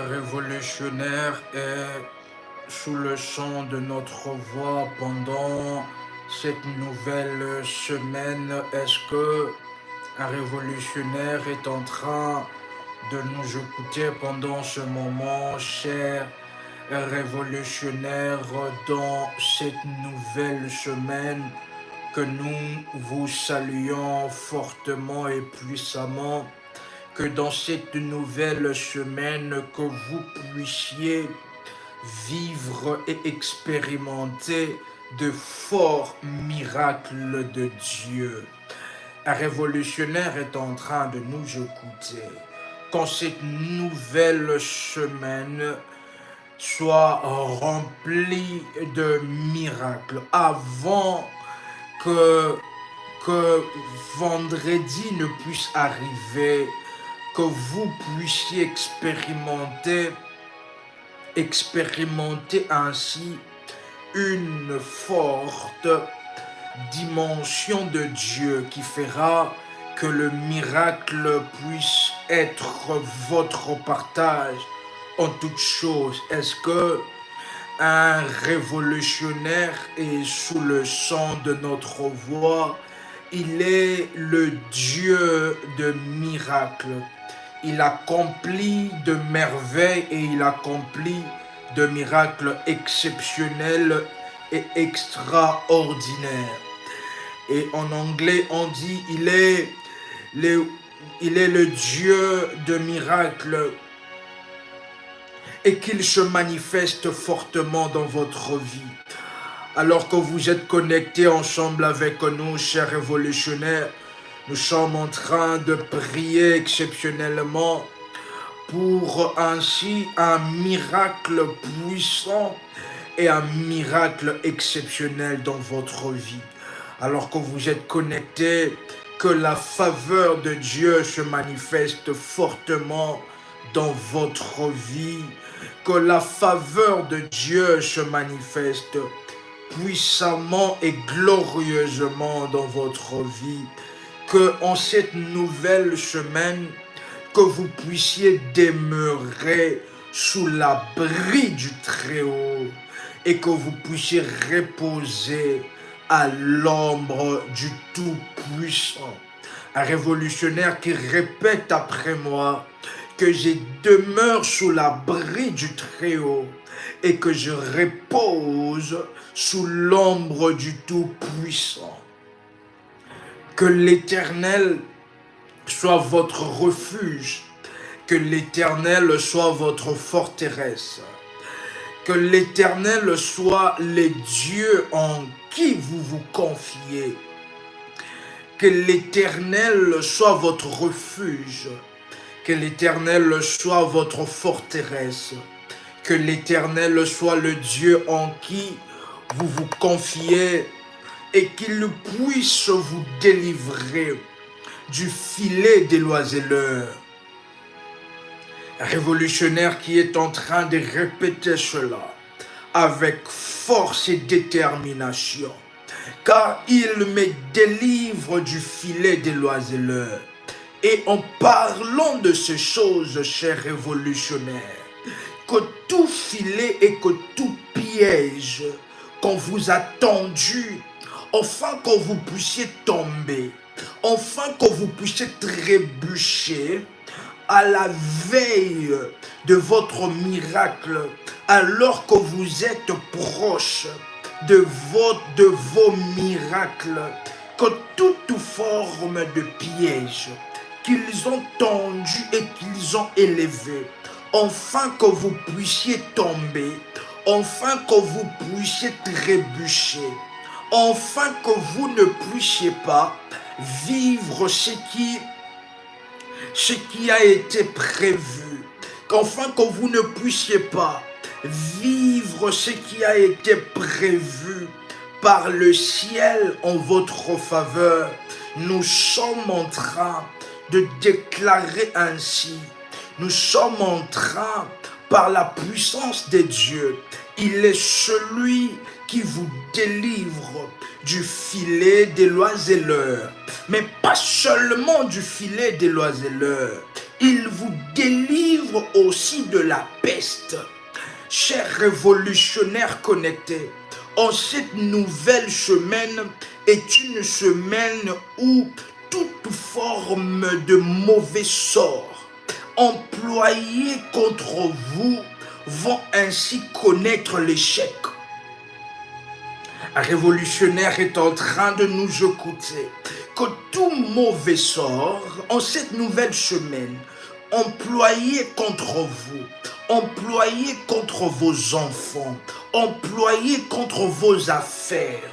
révolutionnaire est sous le son de notre voix pendant cette nouvelle semaine. Est-ce que un révolutionnaire est en train de nous écouter pendant ce moment, cher révolutionnaire, dans cette nouvelle semaine que nous vous saluons fortement et puissamment, que dans cette nouvelle semaine que vous puissiez vivre et expérimenter de forts miracles de Dieu. Un révolutionnaire est en train de nous écouter. Quand cette nouvelle semaine soit remplie de miracles, avant que vendredi ne puisse arriver, que vous puissiez expérimenter ainsi une forte dimension de Dieu qui fera que le miracle puisse être votre partage en toutes choses. Est-ce que un révolutionnaire est sous le son de notre voix? Il est le Dieu de miracles. Il accomplit de merveilles et il accomplit de miracles exceptionnels et extraordinaires. Et en anglais, on dit il est le Dieu de miracles et qu'il se manifeste fortement dans votre vie. Alors que vous êtes connectés ensemble avec nous, chers révolutionnaires, nous sommes en train de prier exceptionnellement pour ainsi un miracle puissant et un miracle exceptionnel dans votre vie. Alors que vous êtes connectés, que la faveur de Dieu se manifeste fortement dans votre vie, que la faveur de Dieu se manifeste puissamment et glorieusement dans votre vie, que en cette nouvelle semaine, que vous puissiez demeurer sous l'abri du Très-Haut et que vous puissiez reposer à l'ombre du Tout-Puissant. Un révolutionnaire qui répète après moi que je demeure sous l'abri du Très-Haut et que je repose sous l'ombre du Tout-Puissant. Que l'Éternel soit votre refuge, que l'Éternel soit votre forteresse, que l'Éternel soit le Dieu en qui vous vous confiez, que l'Éternel soit votre refuge, que l'Éternel soit votre forteresse, que l'Éternel soit le Dieu en qui vous vous confiez et qu'il puisse vous délivrer du filet des oiseleurs. Un révolutionnaire qui est en train de répéter cela avec force et détermination, car il me délivre du filet des oiseleurs. Et en parlant de ces choses, chers révolutionnaires, que tout filet et que tout piège qu'on vous a tendu, afin que vous puissiez tomber, enfin que vous puissiez trébucher à la veille de votre miracle, alors que vous êtes proche de vos miracles, que toute forme de piège qu'ils ont tendu et qu'ils ont élevé, enfin que vous puissiez tomber, enfin que vous puissiez trébucher, enfin que vous ne puissiez pas vivre ce qui a été prévu, qu'enfin que vous ne puissiez pas vivre ce qui a été prévu par le ciel en votre faveur. Nous sommes en train de déclarer ainsi, nous sommes en train, par la puissance de Dieu, il est celui qui vous délivre du filet des oiseleurs, mais pas seulement du filet des oiseleurs, Il vous délivre aussi de la peste. Chers révolutionnaires connectés, en cette nouvelle semaine est une semaine où toute forme de mauvais sort employés contre vous vont ainsi connaître l'échec. Un révolutionnaire est en train de nous écouter. Que tout mauvais sort en cette nouvelle semaine employé contre vous, employé contre vos enfants, employé contre vos affaires,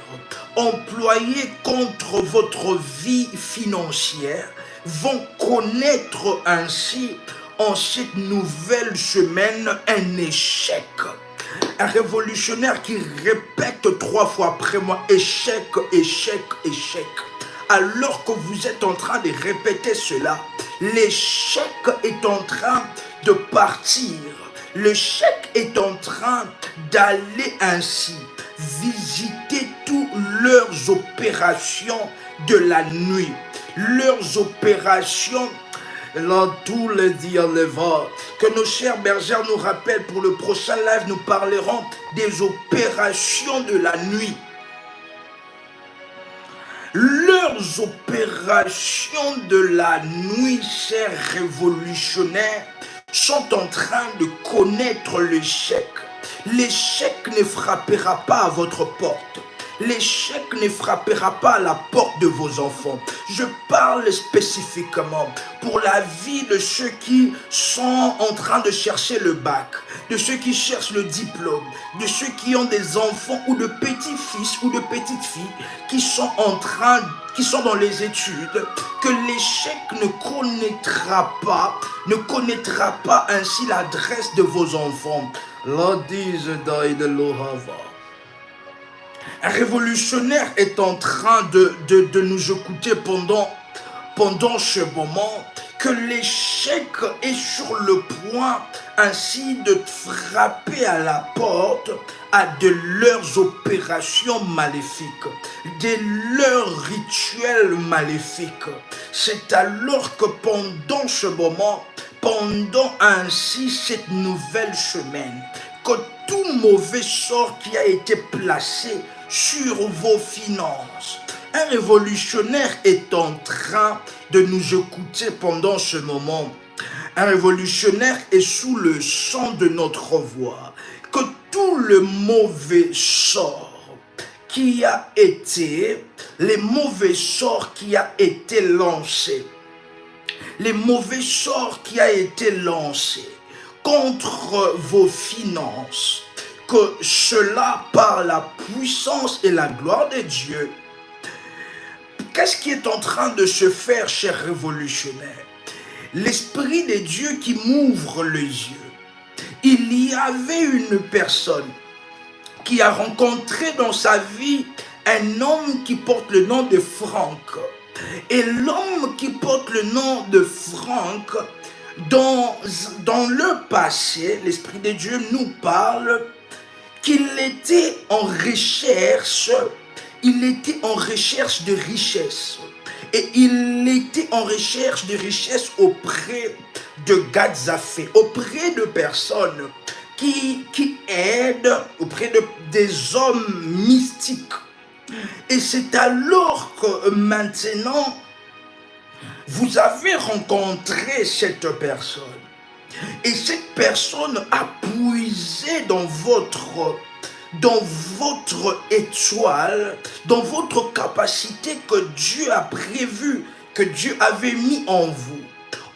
employé contre votre vie financière, vont connaître ainsi en cette nouvelle semaine un échec. Un révolutionnaire qui répète 3 fois après moi, échec, échec, échec. Alors que vous êtes en train de répéter cela, l'échec est en train de partir. L'échec est en train d'aller ainsi visiter toutes leurs opérations de la nuit. Leurs opérations là, tous les dieux que nos chers bergères nous rappellent pour le prochain live, nous parlerons des opérations de la nuit. Leurs opérations de la nuit, chers révolutionnaires, sont en train de connaître l'échec. L'échec ne frappera pas à votre porte. L'échec ne frappera pas à la porte de vos enfants. Je parle spécifiquement pour la vie de ceux qui sont en train de chercher le bac, de ceux qui cherchent le diplôme, de ceux qui ont des enfants ou de petits-fils ou de petites-filles qui sont dans les études, que l'échec ne connaîtra pas ainsi l'adresse de vos enfants. Un révolutionnaire est en train de nous écouter pendant ce moment, que l'échec est sur le point ainsi de frapper à la porte à de leurs opérations maléfiques, de leurs rituels maléfiques. C'est alors que pendant ce moment, pendant ainsi cette nouvelle semaine, que tout mauvais sort qui a été placé sur vos finances, un révolutionnaire est en train de nous écouter pendant ce moment. Un révolutionnaire est sous le sang de notre voix. Que tout le mauvais sort qui a été, les mauvais sorts qui a été lancé, les mauvais sorts qui a été lancé contre vos finances, que cela par la puissance et la gloire de Dieu. Qu'est-ce qui est en train de se faire, chers révolutionnaires? L'Esprit de Dieu qui m'ouvre les yeux. Il y avait une personne qui a rencontré dans sa vie un homme qui porte le nom de Franck. Et l'homme qui porte le nom de Franck, dans le passé, l'Esprit de Dieu nous parle qu'il était en recherche. Il était en recherche de richesse. Et il était en recherche de richesse auprès de Gadzafé, auprès de personnes qui aident, auprès des hommes mystiques. Et c'est alors que maintenant, vous avez rencontré cette personne. Et cette personne a puisé dans votre étoile, dans votre capacité que Dieu a prévu, que Dieu avait mis en vous,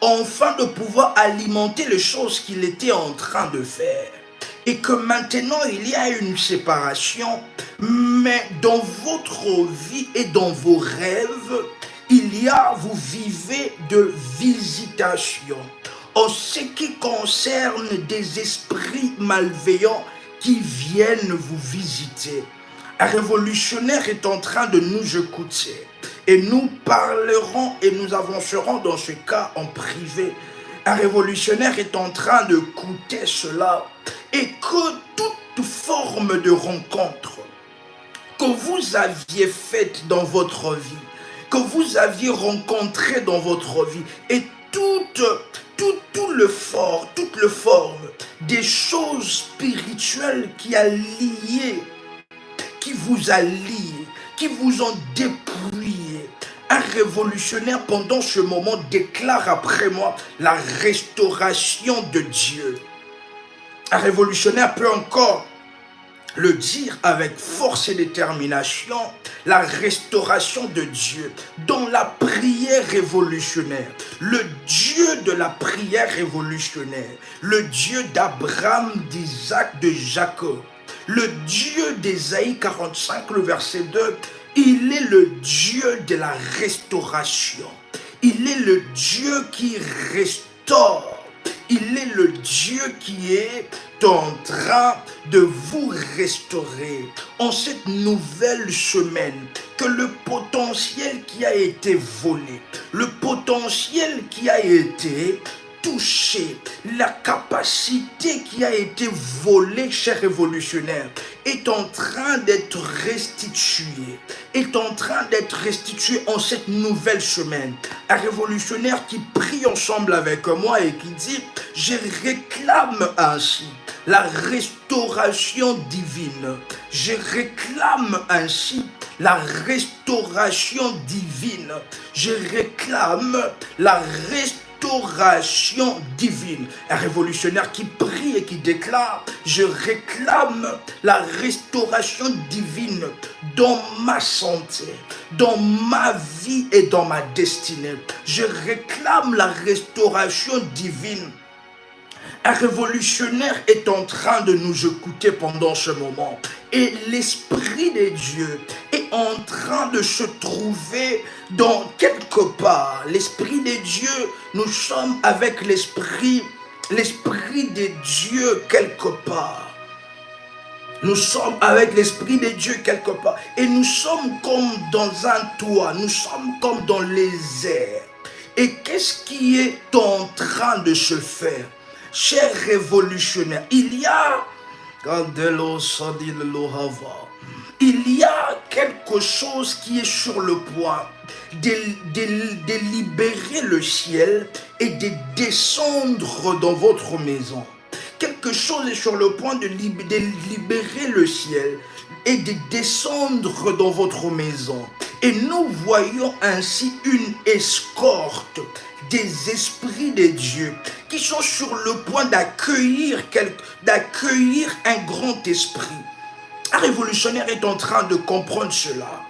afin de pouvoir alimenter les choses qu'il était en train de faire. Et que maintenant il y a une séparation, mais dans votre vie et dans vos rêves, vous vivez de visitation. En ce qui concerne des esprits malveillants qui viennent vous visiter. Un révolutionnaire est en train de nous écouter. Et nous parlerons et nous avancerons dans ce cas en privé. Un révolutionnaire est en train d'écouter cela. Et que toute forme de rencontre que vous aviez faite dans votre vie, que vous aviez rencontré dans votre vie, et toute, toute le forme des choses spirituelles qui vous a lié, qui vous ont dépouillé. Un révolutionnaire pendant ce moment déclare après moi la restauration de Dieu. Un révolutionnaire peut encore le dire avec force et détermination, la restauration de Dieu dans la prière révolutionnaire, le Dieu de la prière révolutionnaire, le Dieu d'Abraham, d'Isaac, de Jacob, le Dieu d'Ésaïe 45, le verset 2, il est le Dieu de la restauration, il est le Dieu qui restaure. Il est le Dieu qui est en train de vous restaurer en cette nouvelle semaine, que le potentiel qui a été volé, le potentiel qui a été touché, la capacité qui a été volée, chers révolutionnaires, est en train d'être restituée, en cette nouvelle semaine. Un révolutionnaire qui prie ensemble avec moi et qui dit, je réclame ainsi la restauration divine. Je réclame ainsi la restauration divine. Je réclame la restauration divine. Un révolutionnaire qui prie et qui déclare, je réclame la restauration divine dans ma santé, dans ma vie et dans ma destinée. Je réclame la restauration divine. Un révolutionnaire est en train de nous écouter pendant ce moment. Et l'Esprit de Dieu est en train de se trouver dans quelque part. L'Esprit de Dieu, nous sommes avec l'Esprit de Dieu quelque part. Nous sommes avec l'Esprit de Dieu quelque part. Et nous sommes comme dans un toit. Nous sommes comme dans les airs. Et qu'est-ce qui est en train de se faire? Chers révolutionnaires, il y a quelque chose qui est sur le point de libérer le ciel et de descendre dans votre maison. Quelque chose est sur le point de libérer le ciel et de descendre dans votre maison. Et nous voyons ainsi une escorte des esprits de Dieu qui sont sur le point d'accueillir un grand esprit. Un révolutionnaire est en train de comprendre cela.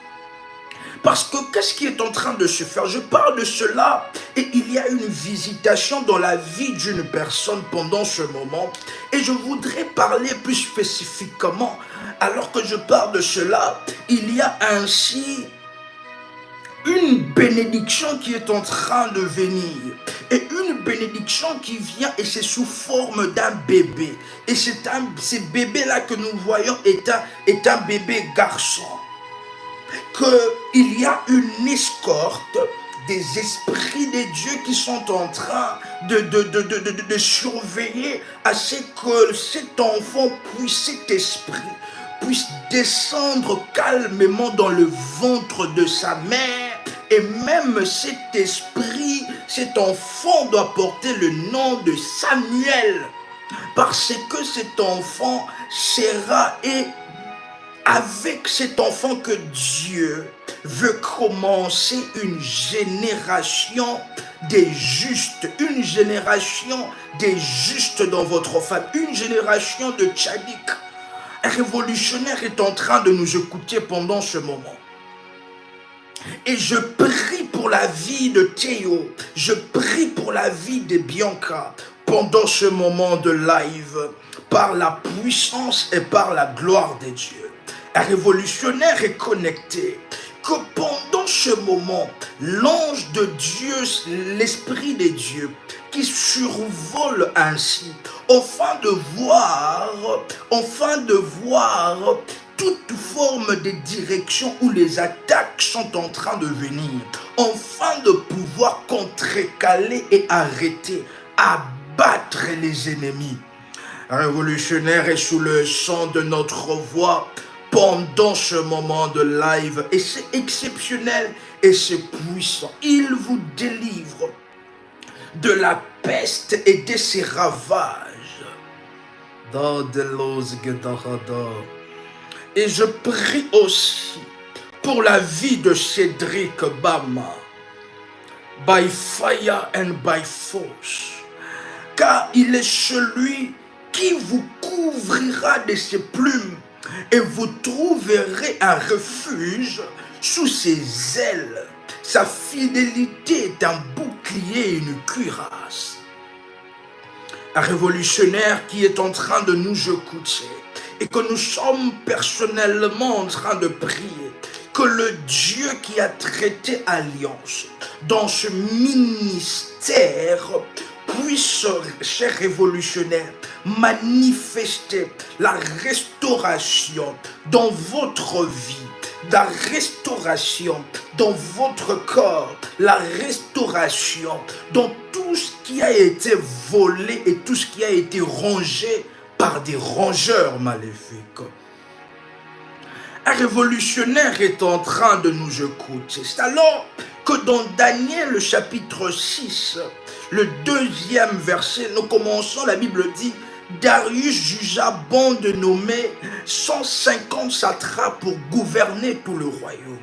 Parce que qu'est-ce qui est en train de se faire? Je parle de cela et il y a une visitation dans la vie d'une personne pendant ce moment. Et je voudrais parler plus spécifiquement, alors que je parle de cela, il y a ainsi une bénédiction qui est en train de venir. Et une bénédiction qui vient et c'est sous forme d'un bébé. Et ce bébé-là que nous voyons est un bébé garçon. Qu'il y a une escorte des esprits de Dieu qui sont en train de surveiller à ce que cet enfant cet esprit puisse descendre calmement dans le ventre de sa mère. Et même cet esprit, cet enfant doit porter le nom de Samuel. Parce que cet enfant sera avec cet enfant que Dieu veut commencer une génération des justes, une génération des justes dans votre famille, une génération de tzaddik. Un révolutionnaire est en train de nous écouter pendant ce moment. Et je prie pour la vie de Théo, je prie pour la vie de Bianca pendant ce moment de live, par la puissance et par la gloire de Dieu. Un révolutionnaire est connecté, que pendant ce moment, l'ange de Dieu, l'Esprit de Dieu, qui survole ainsi, afin de voir toute forme de direction où les attaques sont en train de venir, afin de pouvoir contrecaler et arrêter, abattre les ennemis. Un révolutionnaire est sous le son de notre voix pendant ce moment de live, et c'est exceptionnel et c'est puissant. Il vous délivre de la peste et de ses ravages. Et je prie aussi pour la vie de Cédric Bama, by fire and by force, car il est celui qui vous couvrira de ses plumes et vous trouverez un refuge sous ses ailes. Sa fidélité est un bouclier et une cuirasse. Un révolutionnaire qui est en train de nous écouter et que nous sommes personnellement en train de prier, que le Dieu qui a traité alliance dans ce ministère puisse, cher révolutionnaire, manifester la restauration dans votre vie, la restauration dans votre corps, la restauration dans tout ce qui a été volé et tout ce qui a été rongé par des rongeurs maléfiques. Un révolutionnaire est en train de nous écouter. C'est alors que dans Daniel, le chapitre 6, le 2e verset, nous commençons, la Bible dit, Darius jugea bon de nommer 150 satrapes pour gouverner tout le royaume.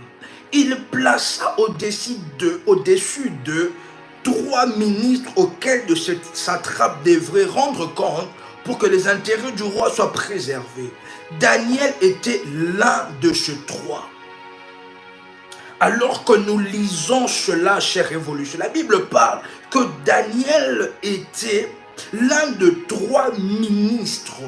Il plaça au-dessus d'eux 3 ministres auxquels de ces satrapes devraient rendre compte pour que les intérêts du roi soient préservés. Daniel était l'un de ces 3. Alors que nous lisons cela, chers révolutionnaires, la Bible parle que Daniel était l'un de 3 ministres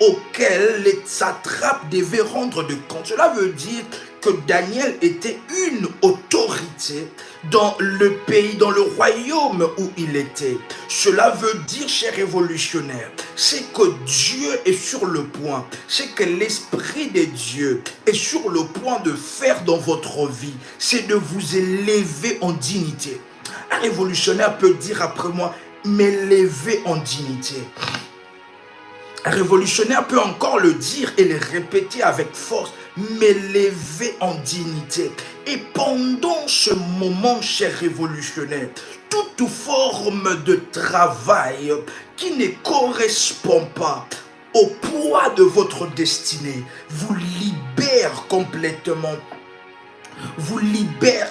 auxquels les satrapes devaient rendre de compte. Cela veut dire que Daniel était une autorité dans le pays, dans le royaume où il était. Cela veut dire, chers révolutionnaires, c'est que Dieu est sur le point, c'est que l'Esprit de Dieu est sur le point de faire dans votre vie, c'est de vous élever en dignité. Un révolutionnaire peut dire après moi, m'élever en dignité. Un révolutionnaire peut encore le dire et le répéter avec force, m'élever en dignité. Et pendant ce moment, cher révolutionnaire, toute forme de travail qui ne correspond pas au poids de votre destinée vous libère complètement. Vous libère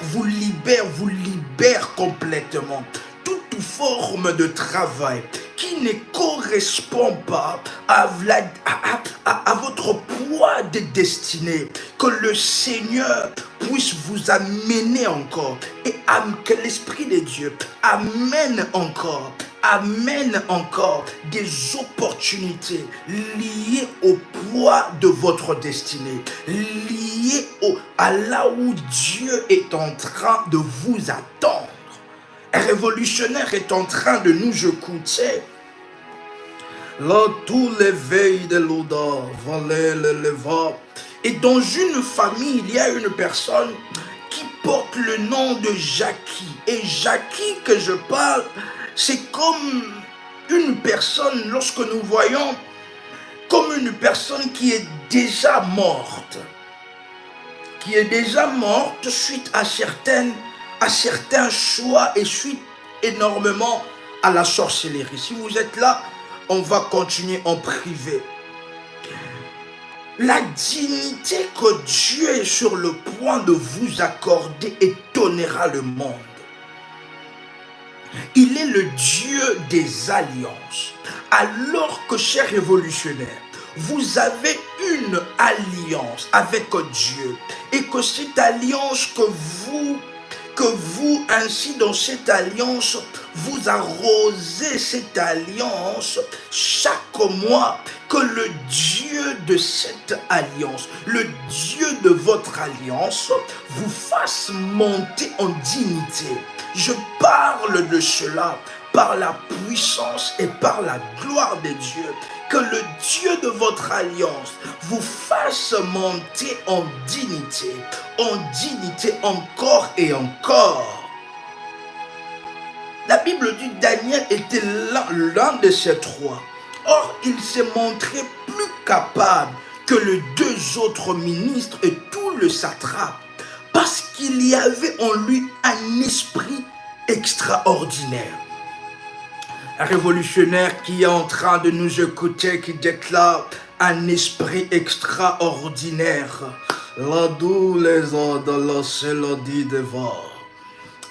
complètement. Toute forme de travail qui ne correspond pas à votre poids de destinée, que le Seigneur puisse vous amener encore et que l'Esprit de Dieu amène encore des opportunités liées au poids de votre destinée, liées à là où Dieu est en train de vous attendre. Un révolutionnaire est en train de nous écouter. Là, tous les veilles de l'odeur, valaient le leva. Et dans une famille, il y a une personne qui porte le nom de Jackie. Et Jackie que je parle, c'est comme une personne, lorsque nous voyons, comme une personne qui est déjà morte. Qui est déjà morte suite à certains choix et suite énormément à la sorcellerie. Si vous êtes là, on va continuer en privé. La dignité que Dieu est sur le point de vous accorder étonnera le monde. Il est le Dieu des alliances. Alors que, chers révolutionnaires, vous avez une alliance avec Dieu et que cette alliance que vous ainsi dans cette alliance, vous arrosez cette alliance chaque mois, que le Dieu de cette alliance, le Dieu de votre alliance, vous fasse monter en dignité. Je parle de cela par la puissance et par la gloire de Dieu. Que le Dieu de votre alliance vous fasse monter en dignité encore et encore. La Bible dit que Daniel était l'un de ces 3. Or, il s'est montré plus capable que les 2 autres ministres et tout le satrape, parce qu'il y avait en lui un esprit extraordinaire. Un révolutionnaire qui est en train de nous écouter, qui déclare un esprit extraordinaire.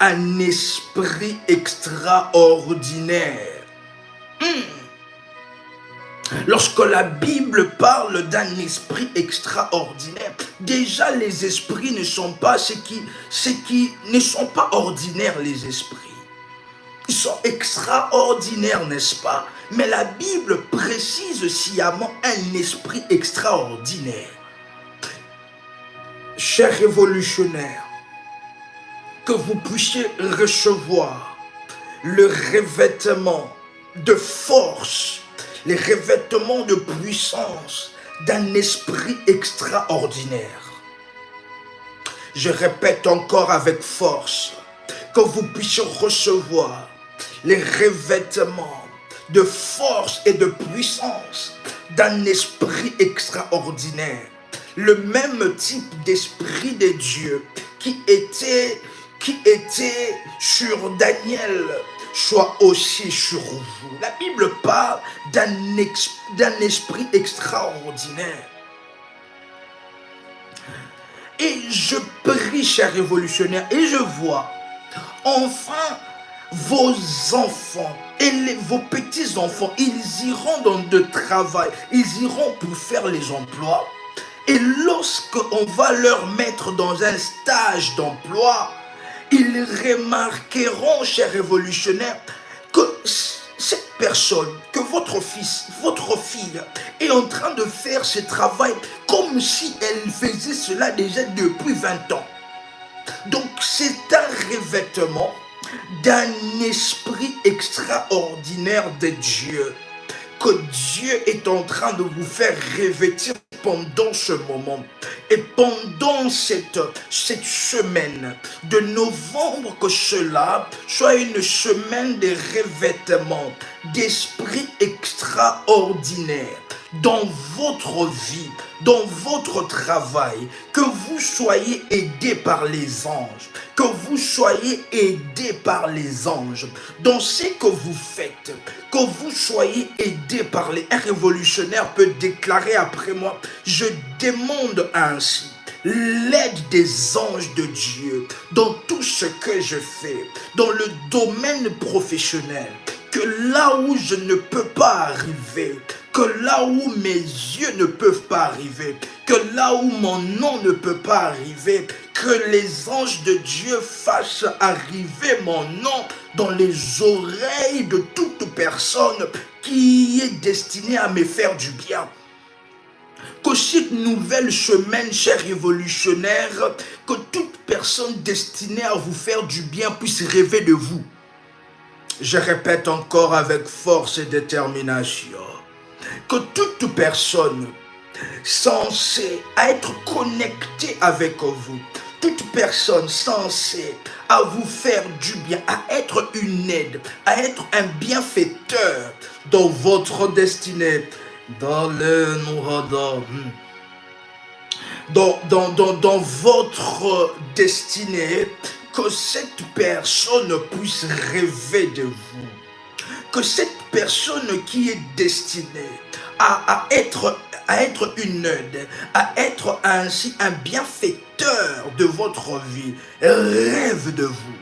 Un esprit extraordinaire. Lorsque la Bible parle d'un esprit extraordinaire, déjà les esprits ne sont pas ce qui ne sont pas ordinaires, les esprits. Ils sont extraordinaires, n'est-ce pas? Mais la Bible précise sciemment un esprit extraordinaire. Chers révolutionnaires, que vous puissiez recevoir le revêtement de force, les revêtements de puissance d'un esprit extraordinaire. Je répète encore avec force, que vous puissiez recevoir les revêtements de force et de puissance d'un esprit extraordinaire. Le même type d'esprit de Dieu qui était sur Daniel soit aussi sur vous. La Bible parle d'un esprit extraordinaire. Et je prie, chers révolutionnaires, et je vois enfin vos enfants et vos petits-enfants, ils iront dans le travail, ils iront pour faire les emplois. Et lorsqu'on va leur mettre dans un stage d'emploi, ils remarqueront, chers révolutionnaires, que cette personne, que votre fils, votre fille est en train de faire ce travail comme si elle faisait cela déjà depuis 20 ans. Donc c'est un revêtement d'un esprit extraordinaire de Dieu que Dieu est en train de vous faire revêtir pendant ce moment et pendant cette semaine de novembre, que cela soit une semaine de revêtement d'esprit extraordinaire dans votre vie, dans votre travail, que vous soyez aidés par les anges, que vous soyez aidés par les anges dans ce que vous faites, que vous soyez aidés par les... Un révolutionnaire peut déclarer après moi, je demande ainsi l'aide des anges de Dieu dans tout ce que je fais, dans le domaine professionnel, que là où je ne peux pas arriver, que là où mes yeux ne peuvent pas arriver, que là où mon nom ne peut pas arriver, que les anges de Dieu fassent arriver mon nom dans les oreilles de toute personne qui est destinée à me faire du bien. Que cette nouvelle semaine, chers révolutionnaires, que toute personne destinée à vous faire du bien puisse rêver de vous. Je répète encore avec force et détermination, que toute personne censée être connectée avec vous, toute personne censée à vous faire du bien, à être une aide, à être un bienfaiteur dans votre destinée, dans le dans votre destinée, que cette personne puisse rêver de vous. Que cette personne qui est destinée à être une aide, à être ainsi un bienfaiteur de votre vie, rêve de vous.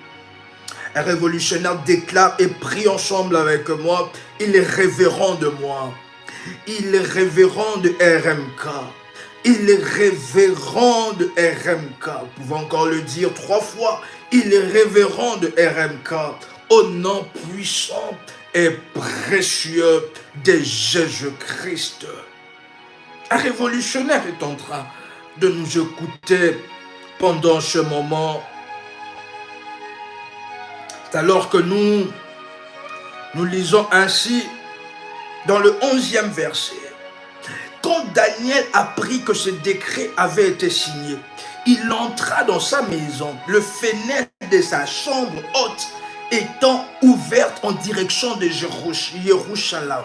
Un révolutionnaire déclare et prie ensemble avec moi, ils rêveront de moi. Ils rêveront de RMK. Ils rêveront de RMK. Vous pouvez encore le dire 3 fois. Ils rêveront de RMK au nom puissant et précieux de Jésus-Christ. Un révolutionnaire est en train de nous écouter pendant ce moment. C'est alors que nous lisons ainsi dans le 11e verset. Quand Daniel apprit que ce décret avait été signé, il entra dans sa maison, le fenêtre de sa chambre haute étant ouverte en direction de Jérusalem.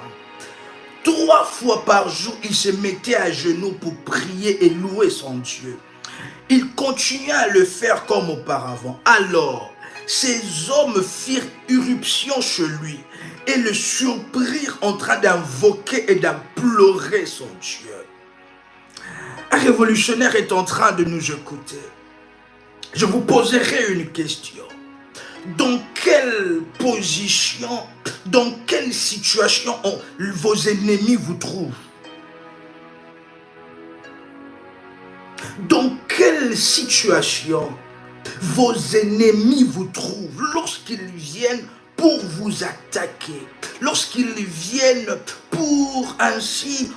3 fois par jour, il se mettait à genoux pour prier et louer son Dieu. Il continua à le faire comme auparavant. Alors, ces hommes firent irruption chez lui et le surprirent en train d'invoquer et d'implorer son Dieu. Un révolutionnaire est en train de nous écouter. Je vous poserai une question. Dans quelle position, dans quelle situation vos ennemis vous trouvent? Dans quelle situation vos ennemis vous trouvent lorsqu'ils viennent pour vous attaquer, lorsqu'ils viennent pour ainsi,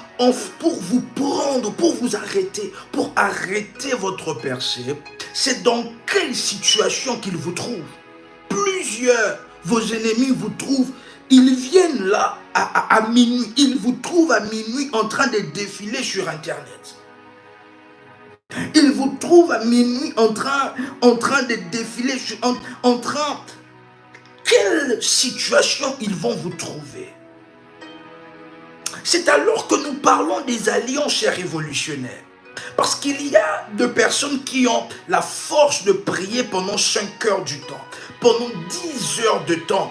pour vous prendre, pour vous arrêter, pour arrêter votre percée? C'est dans quelle situation qu'ils vous trouvent? Plusieurs, vos ennemis vous trouvent, ils viennent là à minuit, ils vous trouvent à minuit en train de défiler sur Internet. Ils vous trouvent à minuit en train de défiler, quelle situation ils vont vous trouver? C'est alors que nous parlons des alliances, chers révolutionnaires. Parce qu'il y a de personnes qui ont la force de prier pendant 5 heures du temps, pendant 10 heures de temps,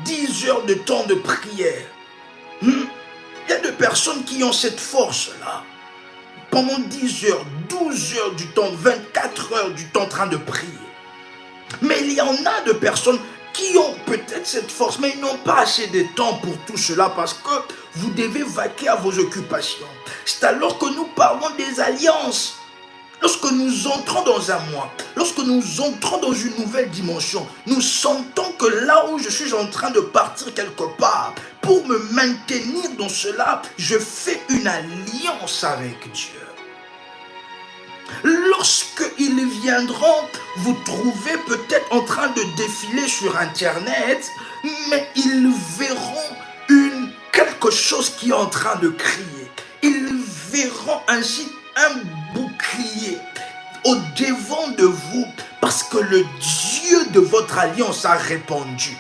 10 heures de temps de prière. Il y a de personnes qui ont cette force-là. Pendant 10 heures, 12 heures du temps, 24 heures du temps en train de prier. Mais il y en a de personnes qui ont peut-être cette force, mais ils n'ont pas assez de temps pour tout cela parce que vous devez vaquer à vos occupations. C'est alors que nous parlons des alliances. Lorsque nous entrons dans un mois, lorsque nous entrons dans une nouvelle dimension, nous sentons que là où je suis en train de partir quelque part, pour me maintenir dans cela, je fais une alliance avec Dieu. Lorsqu'ils viendront vous trouver peut-être en train de défiler sur Internet, mais ils verront quelque chose qui est en train de crier. Ils verront ainsi un bouclier au devant de vous parce que le Dieu de votre alliance a répondu.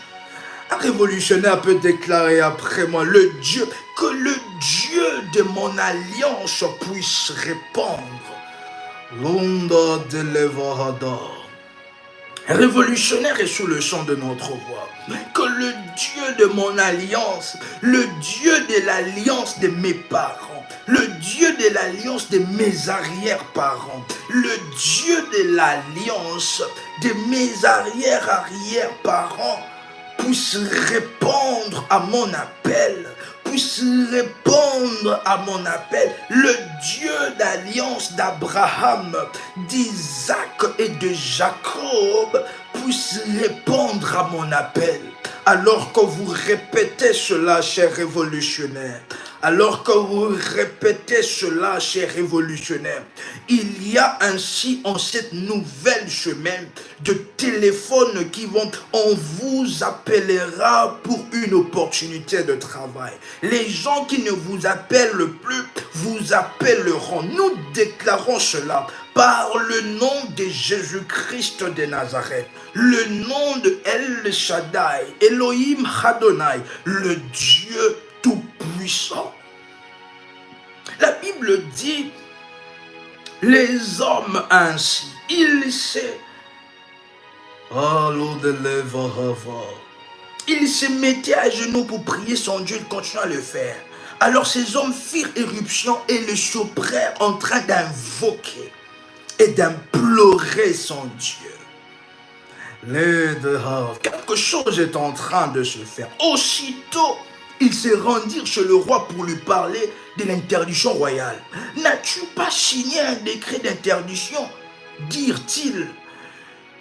Un révolutionnaire peut déclarer après moi, que le Dieu de mon alliance puisse répondre. L'onda de l'Evahada. Un révolutionnaire est sous le chant de notre voix. Que le Dieu de mon alliance, le Dieu de l'alliance de mes parents, le Dieu de l'alliance de mes arrière-parents, le Dieu de l'alliance de mes arrière-arrière-parents puisse répondre à mon appel, puisse répondre à mon appel. Le Dieu d'alliance d'Abraham, d'Isaac et de Jacob puisse répondre à mon appel. Alors que vous répétez cela, chers révolutionnaires, alors que vous répétez cela, chers révolutionnaires, il y a ainsi en cette nouvelle chemin de téléphones qui vont, on vous appellera pour une opportunité de travail. Les gens qui ne vous appellent plus, vous appelleront. Nous déclarons cela par le nom de Jésus-Christ de Nazareth, le nom de El Shaddai, Elohim Adonai, le Dieu tout-puissant. La Bible dit, les hommes ainsi, ils se mettaient à genoux pour prier son Dieu, ils continuaient à le faire. Alors ces hommes firent éruption et le surprirent en train d'invoquer et d'implorer son Dieu. Quelque chose est en train de se faire. Aussitôt, ils se rendirent chez le roi pour lui parler de l'interdiction royale. N'as-tu pas signé un décret d'interdiction, dirent-ils,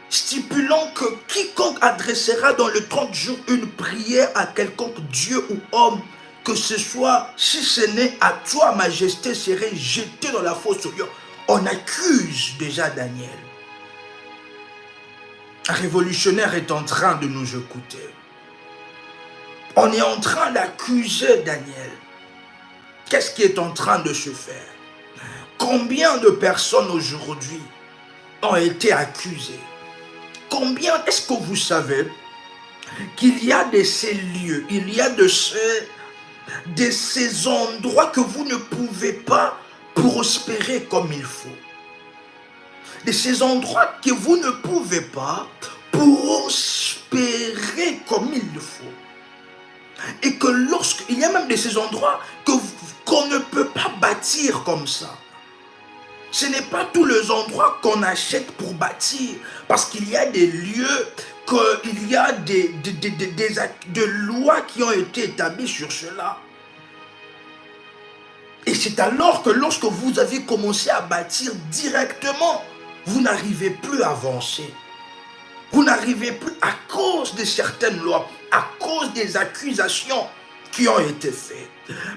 stipulant que quiconque adressera dans le 30 jours une prière à quelconque Dieu ou homme, que ce soit, si ce n'est à toi, majesté, serait jeté dans la fosse au lion. On accuse déjà Daniel. Un révolutionnaire est en train de nous écouter. On est en train d'accuser Daniel. Qu'est-ce qui est en train de se faire? Combien de personnes aujourd'hui ont été accusées? Combien est-ce que vous savez qu'il y a de ces lieux, il y a de ces endroits que vous ne pouvez pas prospérer comme il faut? De ces endroits que vous ne pouvez pas prospérer comme il le faut. Et que lorsqu'il y a même de ces endroits qu'on ne peut pas bâtir comme ça. Ce n'est pas tous les endroits qu'on achète pour bâtir. Parce qu'il y a des lieux, qu'il y a des lois qui ont été établies sur cela. Et c'est alors que lorsque vous avez commencé à bâtir directement, vous n'arrivez plus à avancer. Vous n'arrivez plus à cause de certaines lois, à cause des accusations qui ont été faites.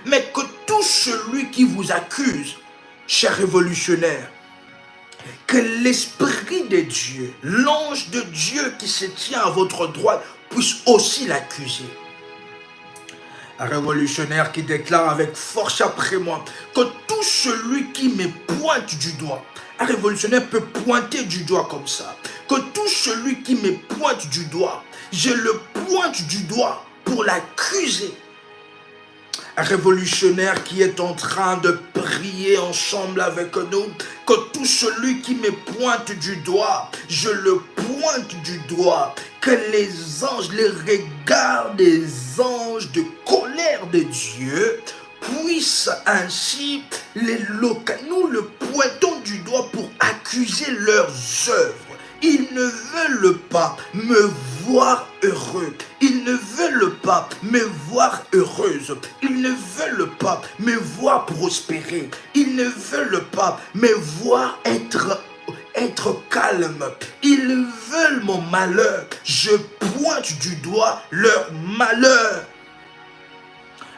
Mais que tout celui qui vous accuse, chers révolutionnaires, que l'Esprit de Dieu, l'ange de Dieu qui se tient à votre droite, puisse aussi l'accuser. Un révolutionnaire qui déclare avec force après moi que tout celui qui me pointe du doigt, un révolutionnaire peut pointer du doigt comme ça, que tout celui qui me pointe du doigt, je le pointe du doigt pour l'accuser. Un révolutionnaire qui est en train de prier ensemble avec nous, que tout celui qui me pointe du doigt, je le pointe du doigt, que les anges, les regards des anges de colère de Dieu puissent ainsi nous le pointons du doigt pour accuser leurs œuvres. Ils ne veulent pas me voir heureux. Ils ne veulent pas me voir heureuse. Ils ne veulent pas me voir prospérer. Ils ne veulent pas me voir être calme. Ils veulent mon malheur. Je pointe du doigt leur malheur.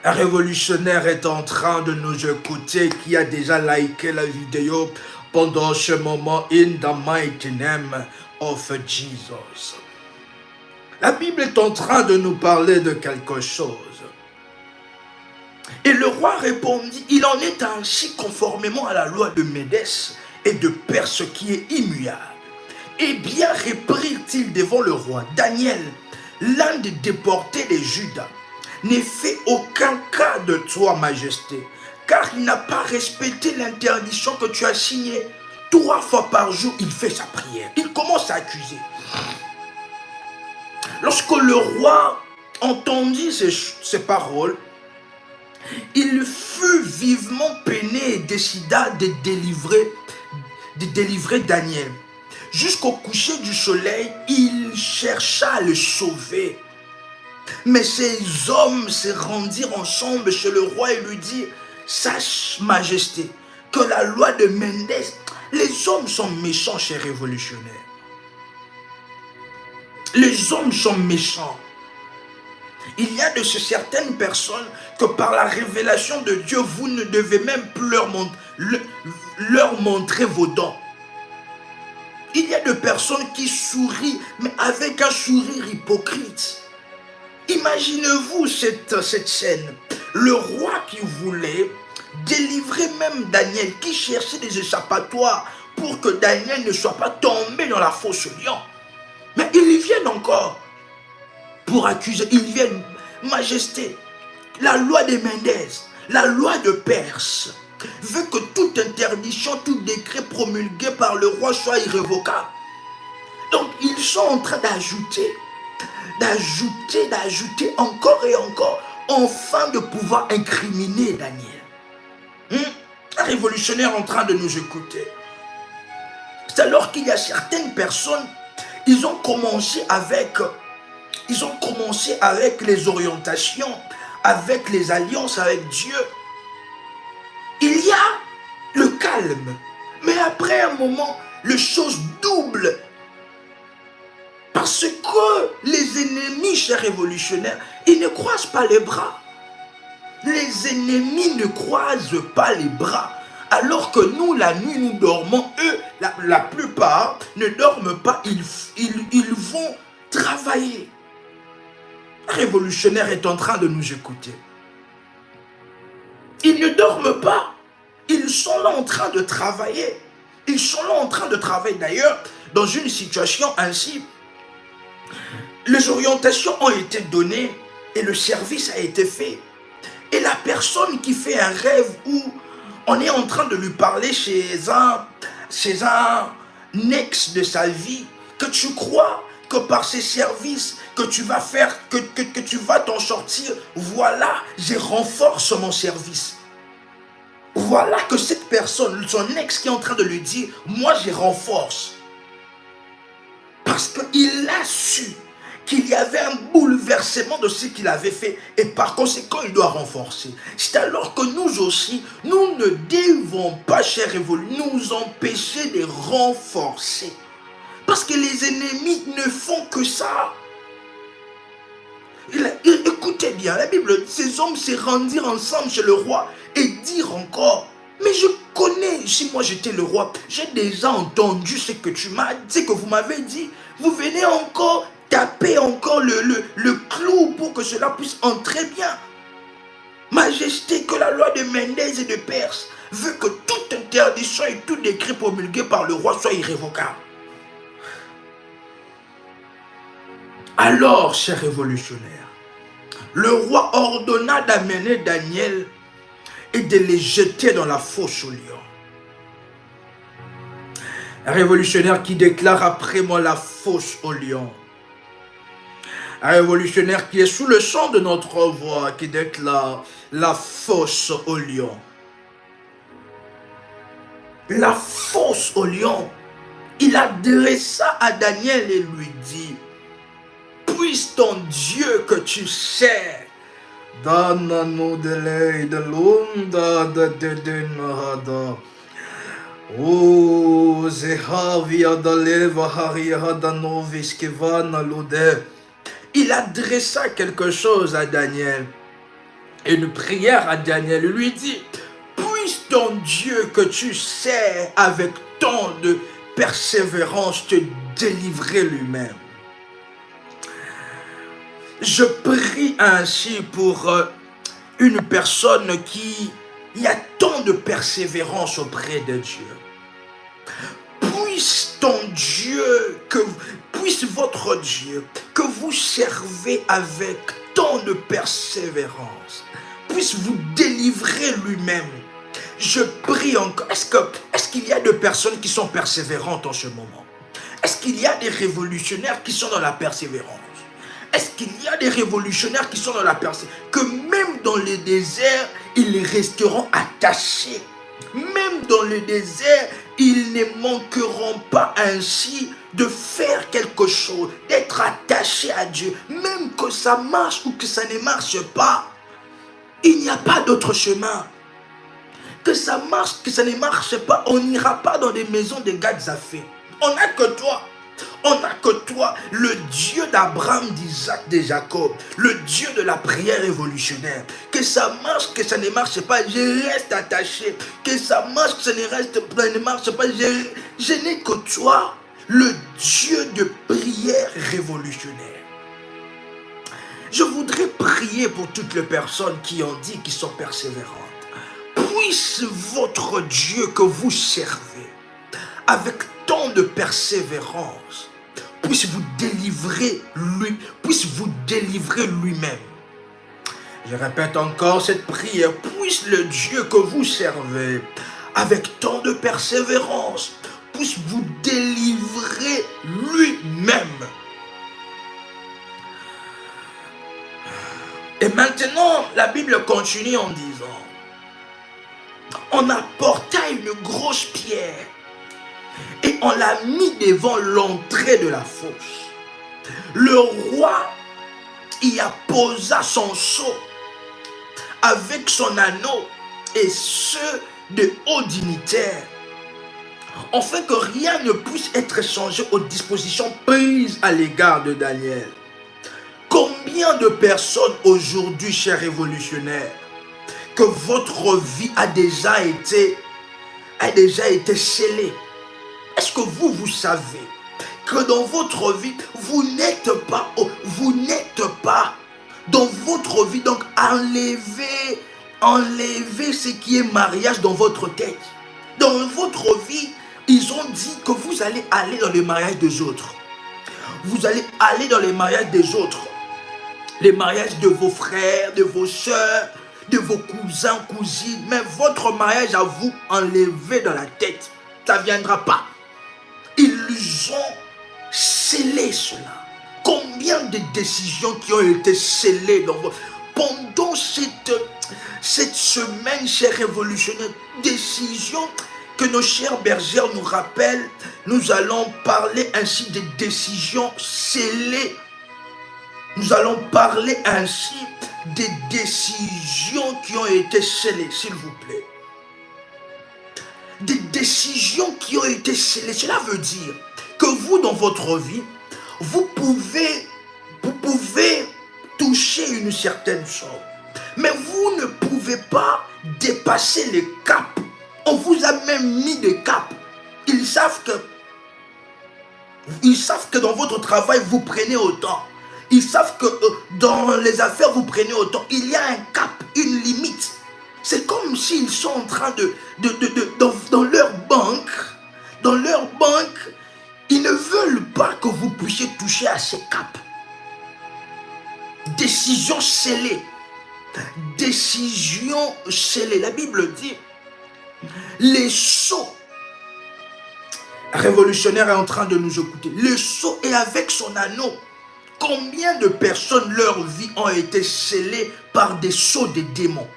Un révolutionnaire est en train de nous écouter, qui a déjà liké la vidéo pendant ce moment. In the mighty name of Jesus. La Bible est en train de nous parler de quelque chose. Et le roi répondit, il en est ainsi conformément à la loi de Médès et de Perse qui est immuable. Et bien reprirent-ils devant le roi, Daniel, l'un des déportés de Juda, n'est fait aucun cas de toi, majesté, car il n'a pas respecté l'interdiction que tu as signée. 3 fois par jour, il fait sa prière. Il commence à accuser. Lorsque le roi entendit ces paroles, il fut vivement peiné et décida de délivrer Daniel. Jusqu'au coucher du soleil, il chercha à le sauver. Mais ces hommes se rendirent ensemble chez le roi et lui dirent, sache, majesté, que la loi de Médès, les hommes sont méchants, chers révolutionnaires. Les hommes sont méchants. Il y a de certaines personnes que par la révélation de Dieu, vous ne devez même plus leur montrer vos dents. Il y a de personnes qui sourient, mais avec un sourire hypocrite. Imaginez-vous cette scène. Le roi qui voulait délivrer même Daniel, qui cherchait des échappatoires pour que Daniel ne soit pas tombé dans la fosse lion. Mais ils viennent encore pour accuser. Ils viennent, majesté, la loi de Médès, la loi de Perse veut que toute interdiction, tout décret promulgué par le roi soit irrévocable. Donc ils sont en train d'ajouter encore et encore, afin de pouvoir incriminer Daniel. Un révolutionnaire en train de nous écouter. C'est alors qu'il y a certaines personnes, ils ont commencé avec les orientations, avec les alliances avec Dieu. Il y a le calme, mais après un moment, les choses doublent. Parce que les ennemis, chers révolutionnaires, ils ne croisent pas les bras. Les ennemis ne croisent pas les bras. Alors que nous, la nuit, nous dormons. Eux, la plupart ne dorment pas. Ils vont travailler. Un révolutionnaire est en train de nous écouter. Ils ne dorment pas. Ils sont là en train de travailler. Ils sont là en train de travailler. D'ailleurs, dans une situation ainsi, les orientations ont été données et le service a été fait. Et la personne qui fait un rêve où on est en train de lui parler chez un ex de sa vie, que tu crois que par ces services que tu vas faire, que tu vas t'en sortir, voilà, je renforce mon service. Voilà que cette personne, son ex qui est en train de lui dire, moi je renforce. Parce qu'il a su qu'il y avait un bouleversement de ce qu'il avait fait et par conséquent il doit renforcer. C'est alors que nous aussi, nous ne devons pas, chers évolués, nous empêcher de renforcer. Parce que les ennemis ne font que ça. Écoutez bien, la Bible dit, ces hommes se rendirent ensemble chez le roi et dirent encore, mais je connais, si moi j'étais le roi, j'ai déjà entendu ce que tu m'as dit, ce que vous m'avez dit. Vous venez encore taper encore le clou pour que cela puisse entrer bien. Majesté, que la loi de Mendès et de Perse veut que toute interdiction et tout décret promulgué par le roi soit irrévocable. Alors, chers révolutionnaires, le roi ordonna d'amener Daniel et de les jeter dans la fosse aux lions. Un révolutionnaire qui déclare après moi la fosse aux lions. Un révolutionnaire qui est sous le chant de notre voix, qui déclare la fosse aux lions. La fosse aux lions. Il adressa à Daniel et lui dit, puisse ton Dieu que tu sais, donne-nous de l'aide, l'onda de Nahada. Oh, Zehavia d'Aleva Haria Danoviskevana Lode. Il adressa quelque chose à Daniel. Une prière à Daniel. Il lui dit, puisse ton Dieu que tu sais avec tant de persévérance te délivrer lui-même. Je prie ainsi pour une personne qui y a tant de persévérance auprès de Dieu. Puisse ton Dieu, puisse votre Dieu, que vous servez avec tant de persévérance, puisse vous délivrer lui-même. Je prie encore. Est-ce qu'il y a des personnes qui sont persévérantes en ce moment? Est-ce qu'il y a des révolutionnaires qui sont dans la persévérance? Est-ce qu'il y a des révolutionnaires qui sont dans la persévérance? Que même dans le désert, ils resteront attachés. Même dans le désert, ils ne manqueront pas ainsi de faire quelque chose, d'être attachés à Dieu. Même que ça marche ou que ça ne marche pas, il n'y a pas d'autre chemin. Que ça marche, que ça ne marche pas, on n'ira pas dans des maisons de Gadzafé. On n'a que toi. On n'a que toi, le Dieu d'Abraham, d'Isaac, de Jacob, le Dieu de la prière révolutionnaire. Que ça marche, que ça ne marche pas, je reste attaché. Que ça marche, que ça ne marche pas, je n'ai que toi, le Dieu de prière révolutionnaire. Je voudrais prier pour toutes les personnes qui ont dit qu'ils sont persévérantes. Puisse votre Dieu que vous servez avec tant de persévérance, puisse vous délivrer lui-même. Je répète encore cette prière, puisse le Dieu que vous servez avec tant de persévérance, puisse vous délivrer lui-même. Et maintenant, la Bible continue en disant, on apporta une grosse pierre et on l'a mis devant l'entrée de la fosse. Le roi y apposa son sceau avec son anneau et ceux de hauts dignitaires, afin que rien ne puisse être changé aux dispositions prises à l'égard de Daniel. Combien de personnes aujourd'hui, chers révolutionnaires, que votre vie a déjà été scellée? Est-ce que vous savez que dans votre vie, vous n'êtes pas dans votre vie, donc enlevez ce qui est mariage dans votre tête. Dans votre vie, ils ont dit que vous allez aller dans le mariage des autres. Vous allez aller dans les mariages des autres. Les mariages de vos frères, de vos soeurs, de vos cousins, cousines. Mais votre mariage à vous, enlevé dans la tête. Ça ne viendra pas. Ils ont scellé cela? Combien de décisions qui ont été scellées dans votre... Pendant cette semaine, chers révolutionnaires, décisions que nos chers bergères nous rappellent, nous allons parler ainsi des décisions scellées. Nous allons parler ainsi des décisions qui ont été scellées, s'il vous plaît. Des décisions qui ont été scellées. Cela veut dire que vous, dans votre vie, vous pouvez toucher une certaine somme. Mais vous ne pouvez pas dépasser les caps. On vous a même mis des caps. Ils savent que dans votre travail, vous prenez autant. Ils savent que dans les affaires, vous prenez autant. Il y a un cap, une limite. C'est comme s'ils sont en train dans leur banque, ils ne veulent pas que vous puissiez toucher à ces caps. Décision scellée. Décision scellée. La Bible dit, les sceaux, révolutionnaire est en train de nous écouter. Le sceau est avec son anneau. Combien de personnes, leur vie ont été scellées par des sceaux des démons?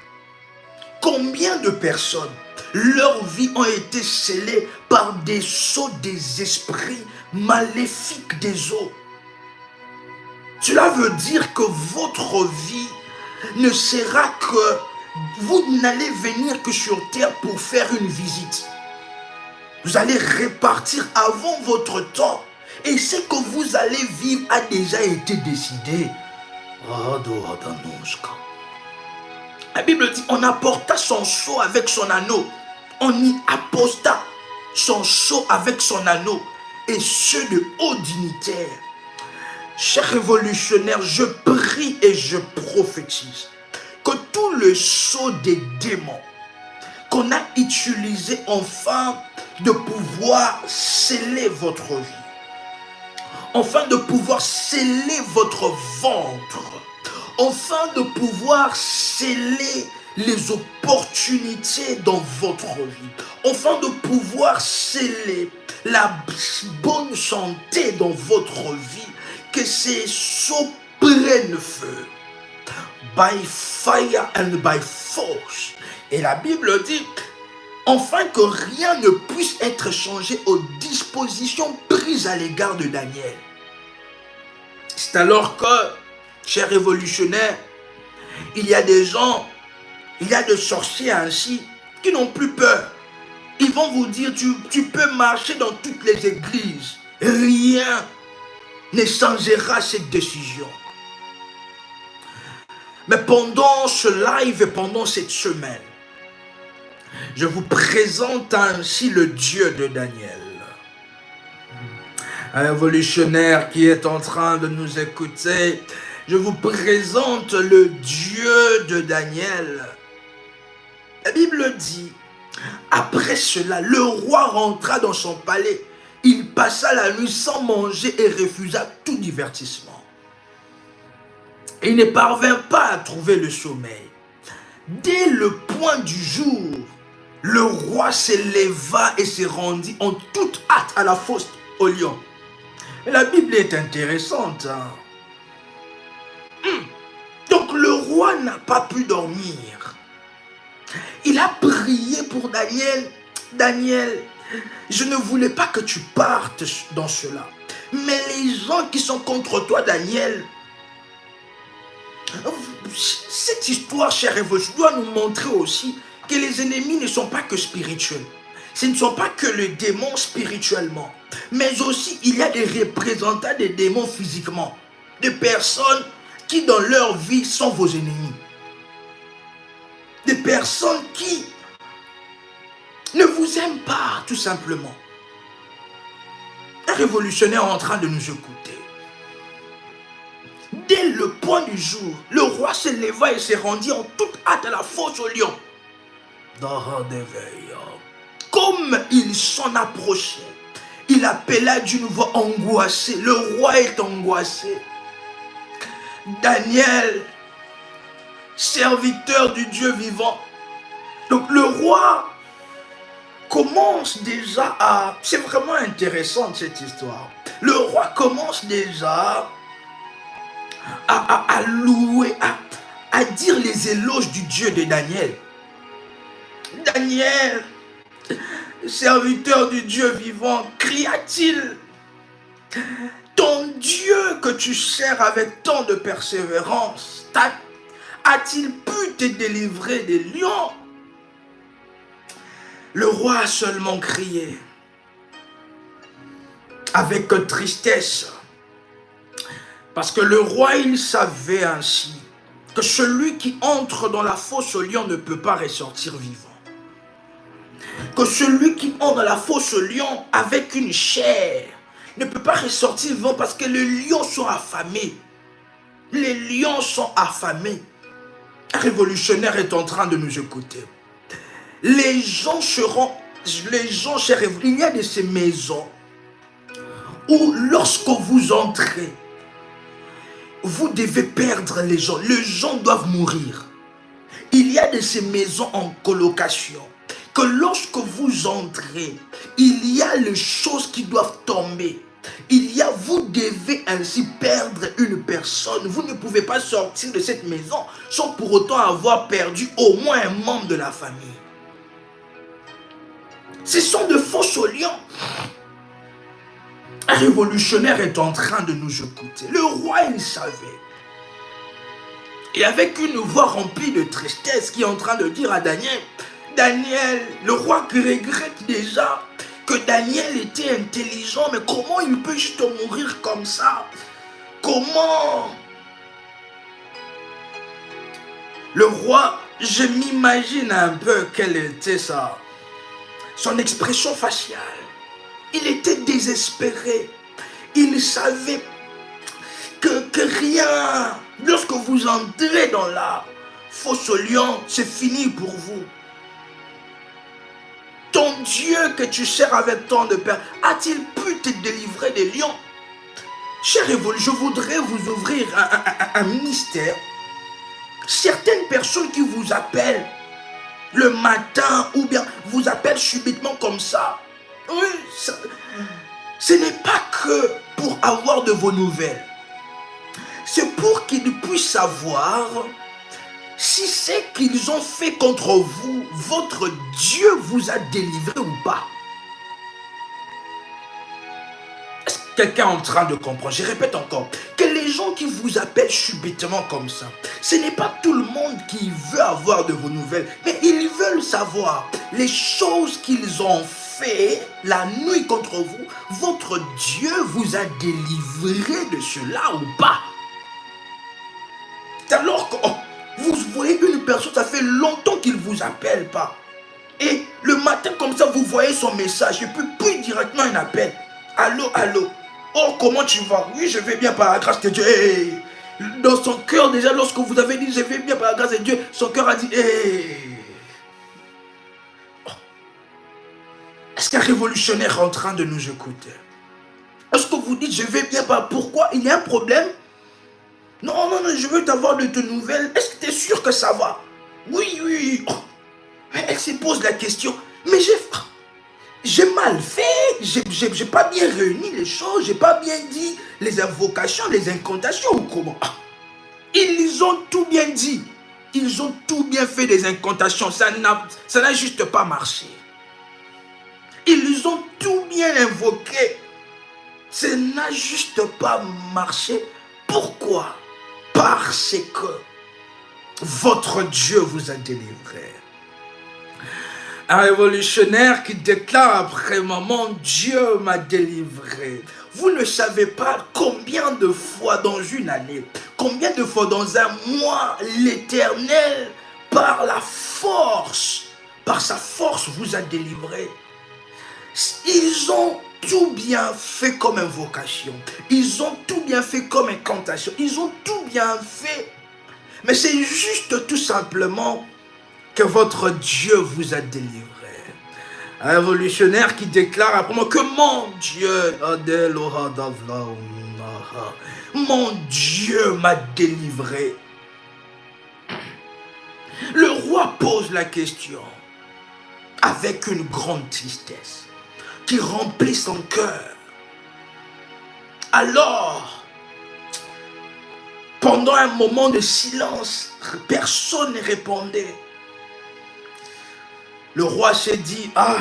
Combien de personnes, leur vie ont été scellées par des sceaux des esprits maléfiques des eaux? Cela veut dire que votre vie ne sera que... Vous n'allez venir que sur terre pour faire une visite. Vous allez repartir avant votre temps. Et ce que vous allez vivre a déjà été décidé. La Bible dit, on apporta son sceau avec son anneau. On y apposta son sceau avec son anneau. Et ceux de hauts dignitaires. Chers révolutionnaires, je prie et je prophétise que tout le sceau des démons qu'on a utilisé afin de pouvoir sceller votre vie, afin de pouvoir sceller votre ventre, afin de pouvoir sceller les opportunités dans votre vie, afin de pouvoir sceller la bonne santé dans votre vie, que ces sceaux prennent feu. By fire and by force. Et la Bible dit, afin que rien ne puisse être changé aux dispositions prises à l'égard de Daniel. C'est alors que, chers révolutionnaires, il y a des gens, il y a des sorciers ainsi, qui n'ont plus peur. Ils vont vous dire, tu peux marcher dans toutes les églises. Rien ne changera cette décision. Mais pendant ce live et pendant cette semaine, je vous présente ainsi le Dieu de Daniel. Un révolutionnaire qui est en train de nous écouter, je vous présente le Dieu de Daniel. La Bible dit, après cela, le roi rentra dans son palais. Il passa la nuit sans manger et refusa tout divertissement. Il ne parvint pas à trouver le sommeil. Dès le point du jour, le roi s'éleva et se rendit en toute hâte à la fosse au lion. Et la Bible est intéressante. Donc le roi n'a pas pu dormir. Il a prié pour Daniel. Daniel, je ne voulais pas que tu partes dans cela. Mais les gens qui sont contre toi, Daniel, cette histoire, cher Révolution, doit nous montrer aussi que les ennemis ne sont pas que spirituels. Ce ne sont pas que les démons spirituellement. Mais aussi, il y a des représentants des démons physiquement. Des personnes qui, dans leur vie, sont vos ennemis. Des personnes qui ne vous aiment pas, tout simplement. Un révolutionnaire est en train de nous écouter. Dès le point du jour, le roi se leva et se rendit en toute hâte à la fosse au lion. Comme il s'en approchait, il appela d'une voix angoissée. Le roi est angoissé. Daniel, serviteur du Dieu vivant. Donc le roi commence déjà à... C'est vraiment intéressant cette histoire. Le roi commence déjà à louer, à dire les éloges du Dieu de Daniel. Daniel, serviteur du Dieu vivant, cria-t-il, ton Dieu que tu sers avec tant de persévérance, a-t-il pu te délivrer des lions? Le roi a seulement crié avec tristesse, parce que le roi, il savait ainsi que celui qui entre dans la fosse au lion ne peut pas ressortir vivant. Que celui qui entre dans la fosse au lion avec une chair ne peut pas ressortir vivant, parce que les lions sont affamés. Les lions sont affamés. Un révolutionnaire est en train de nous écouter. Les gens, chers, il y a de ces maisons où lorsque vous entrez, vous devez perdre les gens. Les gens doivent mourir. Il y a de ces maisons en colocation que lorsque vous entrez, il y a les choses qui doivent tomber. Vous devez ainsi perdre une personne. Vous ne pouvez pas sortir de cette maison sans pour autant avoir perdu au moins un membre de la famille. Ce sont de faux lions. Un révolutionnaire est en train de nous écouter. Le roi, il savait. Et avec une voix remplie de tristesse, qui est en train de dire à Daniel, Daniel, le roi qui regrette déjà que Daniel était intelligent, mais comment il peut juste mourir comme ça? Comment? Le roi, je m'imagine un peu quelle était son expression faciale. Il était désespéré. Il savait que rien, lorsque vous entrez dans la fosse au lion, c'est fini pour vous. Ton Dieu que tu sers avec tant de peur, a-t-il pu te délivrer des lions? Cher Révolu, je voudrais vous ouvrir un mystère. Certaines personnes qui vous appellent le matin ou bien vous appellent subitement comme ça, oui, ce n'est pas que pour avoir de vos nouvelles. C'est pour qu'ils puissent savoir si c'est qu'ils ont fait contre vous, votre Dieu vous a délivré ou pas. Est-ce que quelqu'un est en train de comprendre? Je répète encore, que les gens qui vous appellent subitement comme ça, ce n'est pas tout le monde qui veut avoir de vos nouvelles, mais ils veulent savoir les choses qu'ils ont fait la nuit contre vous. Votre Dieu vous a délivré de cela ou pas? Alors que vous voyez une personne, ça fait longtemps qu'il ne vous appelle pas. Et le matin comme ça, vous voyez son message. Et puis directement un appel. Allô, allô. Oh, comment tu vas? Oui, je vais bien par la grâce de Dieu. Hey. Dans son cœur, déjà, lorsque vous avez dit je vais bien par la grâce de Dieu, son cœur a dit hey. Oh. Est-ce qu'un révolutionnaire est en train de nous écouter? Est-ce que vous dites je vais bien par... Pourquoi? Il y a un problème? Non, non, non, je veux t'avoir de tes nouvelles. Est-ce que tu es sûr que ça va? Oui, oui. Oh. Elle se pose la question. Mais j'ai mal fait. J'ai pas bien réuni les choses. J'ai pas bien dit les invocations, les incantations ou comment? Ils ont tout bien dit. Ils ont tout bien fait des incantations. Ça n'a juste pas marché. Ils ont tout bien invoqué. Ça n'a juste pas marché. Pourquoi? Parce que votre Dieu vous a délivré. Un révolutionnaire qui déclare après mon Dieu m'a délivré. Vous ne savez pas combien de fois dans une année, combien de fois dans un mois, l'Éternel, par la force, par sa force vous a délivré. Ils ont tout bien fait comme invocation. Ils ont tout bien fait comme incantation. Ils ont tout bien fait. Mais c'est juste tout simplement que votre Dieu vous a délivré. Un révolutionnaire qui déclare après moi que mon Dieu m'a délivré. Le roi pose la question avec une grande tristesse qui remplit son cœur. Alors, pendant un moment de silence, personne ne répondait. Le roi s'est dit, ah,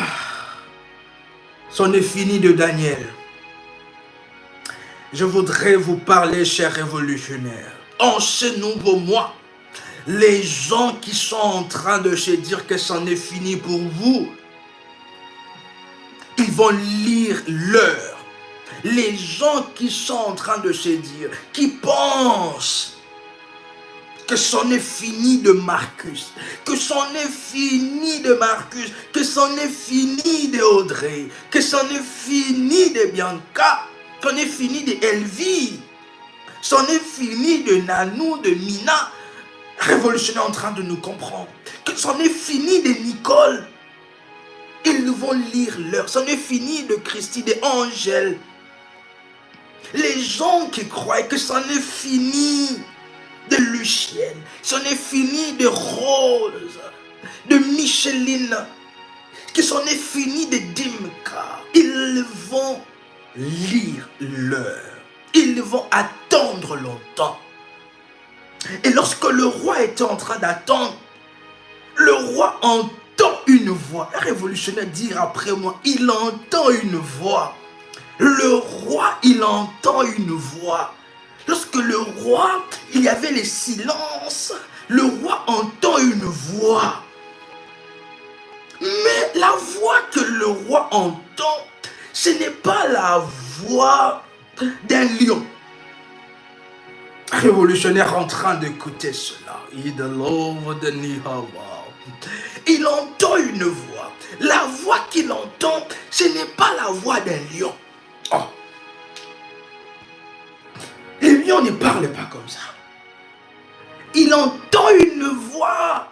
c'en est fini de Daniel. Je voudrais vous parler, chers révolutionnaires. En ce nouveau mois, les gens qui sont en train de se dire que c'en est fini pour vous, ils vont lire l'heure. Les gens qui sont en train de se dire, qui pensent que c'en est fini de Marcus, que c'en est fini de Marcus, que c'en est fini de Audrey, que c'en est fini de Bianca, c'en est fini de Elvie, c'en est fini de Nanou, de Mina, révolutionnaire en train de nous comprendre, que c'en est fini de Nicole. Ils vont lire l'heure, c'en est fini de Christy, de Angèle. Les gens qui croient que c'en est fini de Lucienne, c'en est fini de Rose, de Micheline, que c'en est fini de Dimka. Ils vont lire l'heure. Ils vont attendre longtemps. Et lorsque le roi était en train d'attendre, le roi entend une voix. Un révolutionnaire dit après moi, il entend une voix. Le roi, il entend une voix. Lorsque le roi, il y avait les silences, le roi entend une voix. Mais la voix que le roi entend, ce n'est pas la voix d'un lion. Révolutionnaire en train d'écouter cela. Il entend une voix. La voix qu'il entend, ce n'est pas la voix d'un lion. Oh. Les lions ne parlent pas comme ça. Il entend une voix.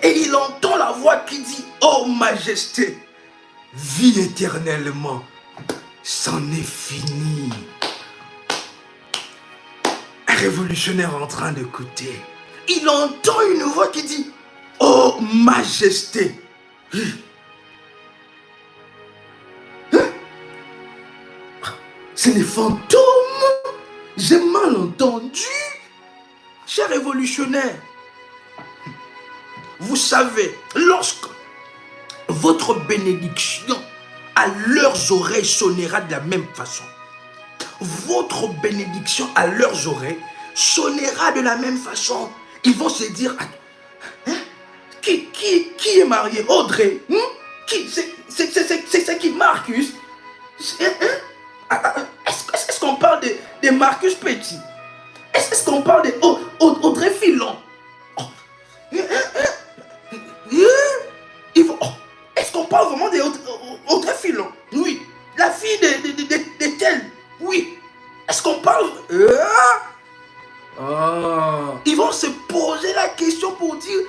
Et il entend la voix qui dit, oh majesté, vis éternellement. C'en est fini. Un révolutionnaire en train d'écouter. Il entend une voix qui dit, oh majesté. C'est les fantômes. J'ai mal entendu. Cher révolutionnaire, vous savez, lorsque votre bénédiction à leurs oreilles sonnera de la même façon, votre bénédiction à leurs oreilles sonnera de la même façon. Ils vont se dire, hein, qui est marié? Audrey, c'est qui? Marcus? Est-ce qu'on parle de Marcus Petit? Est-ce qu'on parle de Audrey Filon? Est-ce qu'on parle vraiment d'Audrey Filon? Oui. La fille de tel? Oui. Est-ce qu'on parle... Ils vont se poser la question pour dire,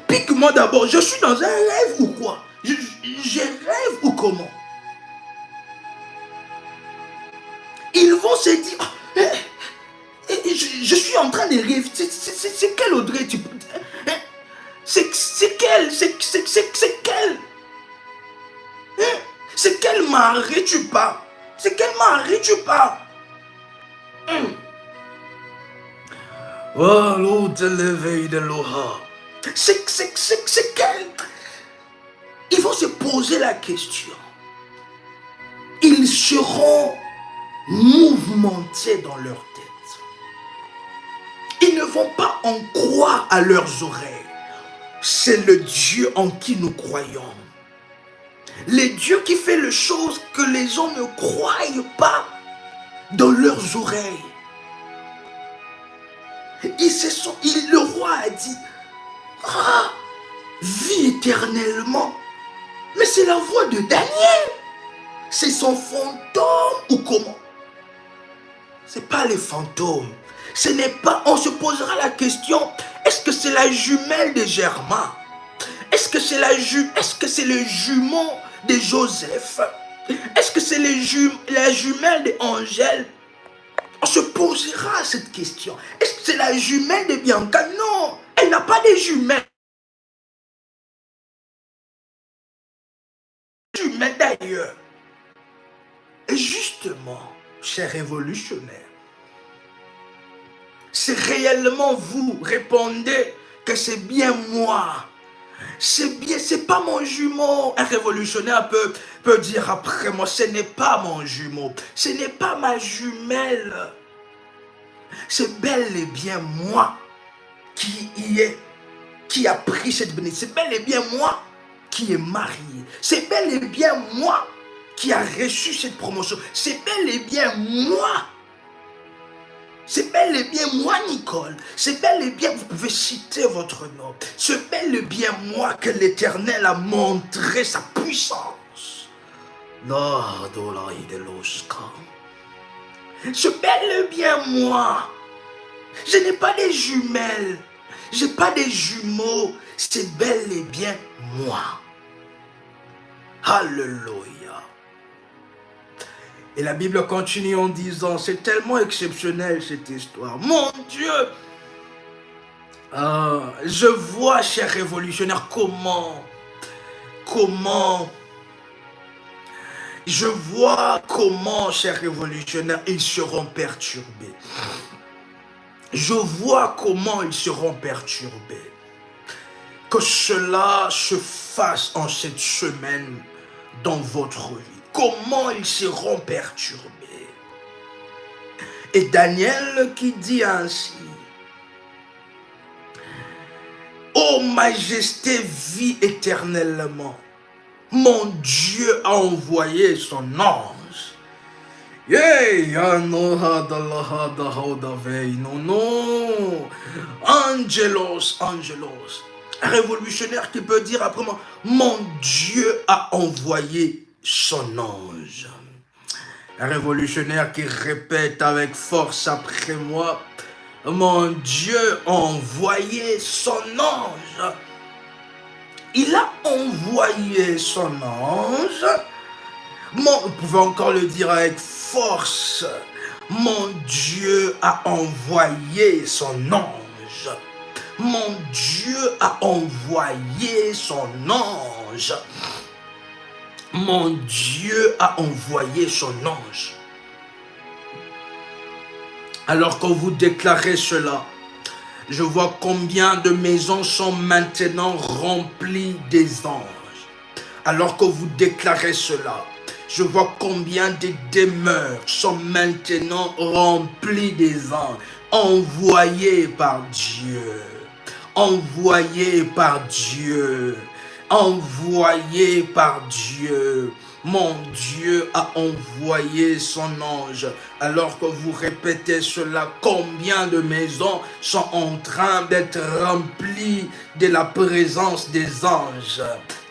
pique-moi d'abord, je suis dans un rêve ou quoi? Je rêve ou comment? Ils vont se dire, je suis en train de rêver. C'est quelle Audrey tu... C'est quelle? C'est quelle? C'est quel mari tu parles? C'est quel mari tu parles? Oh, l'eau de l'éveil de l'Oha. C'est quel? Ils vont se poser la question. Ils seront mouvementés dans leur tête. Ils ne vont pas en croire à leurs oreilles. C'est le Dieu en qui nous croyons. Le Dieu qui fait les choses que les gens ne croient pas dans leurs oreilles. Le roi a dit, ah, vis éternellement. Mais c'est la voix de Daniel. C'est son fantôme ou comment? C'est pas les fantômes. Ce n'est pas, on se posera la question, est-ce que c'est la jumelle de Germain? Est-ce que c'est le jumeau de Joseph? Est-ce que c'est la jumelle d'Angèle? On se posera cette question. Est-ce que c'est la jumelle de Bianca? Non, elle n'a pas de jumelles. Jumelle d'ailleurs. Et justement, chers révolutionnaires, c'est réellement vous, répondez que c'est bien moi. C'est bien, c'est pas mon jumeau. Un révolutionnaire peut dire après moi, ce n'est pas mon jumeau, ce n'est pas ma jumelle. C'est bel et bien moi qui a pris cette bénédiction. C'est bel et bien moi qui est marié. C'est bel et bien moi qui a reçu cette promotion. C'est bel et bien moi. C'est bel et bien moi, Nicole. C'est bel et bien, vous pouvez citer votre nom. C'est bel et bien moi que l'Éternel a montré sa puissance. C'est bel et bien moi. Je n'ai pas des jumelles. Je n'ai pas des jumeaux. C'est bel et bien moi. Alléluia. Et la Bible continue en disant, c'est tellement exceptionnel cette histoire. Mon Dieu, je vois, chers révolutionnaires, je vois comment, chers révolutionnaires, ils seront perturbés. Je vois comment ils seront perturbés. Que cela se fasse en cette semaine dans votre vie. Comment ils seront perturbés. Et Daniel qui dit ainsi, ô majesté, vis éternellement. Mon Dieu a envoyé son ange. Angelos, angelos. Un révolutionnaire qui peut dire après moi, mon Dieu a envoyé son ange. Un révolutionnaire qui répète avec force après moi, mon Dieu a envoyé son ange. Il a envoyé son ange. Vous pouvez encore le dire avec force. Mon Dieu a envoyé son ange. Mon Dieu a envoyé son ange. Mon Dieu a envoyé son ange. Alors que vous déclarez cela, je vois combien de maisons sont maintenant remplies des anges. Alors que vous déclarez cela, je vois combien de demeures sont maintenant remplies des anges, envoyés par Dieu. Envoyés par Dieu. Envoyé par Dieu. Mon Dieu a envoyé son ange. Alors que vous répétez cela, combien de maisons sont en train d'être remplies de la présence des anges.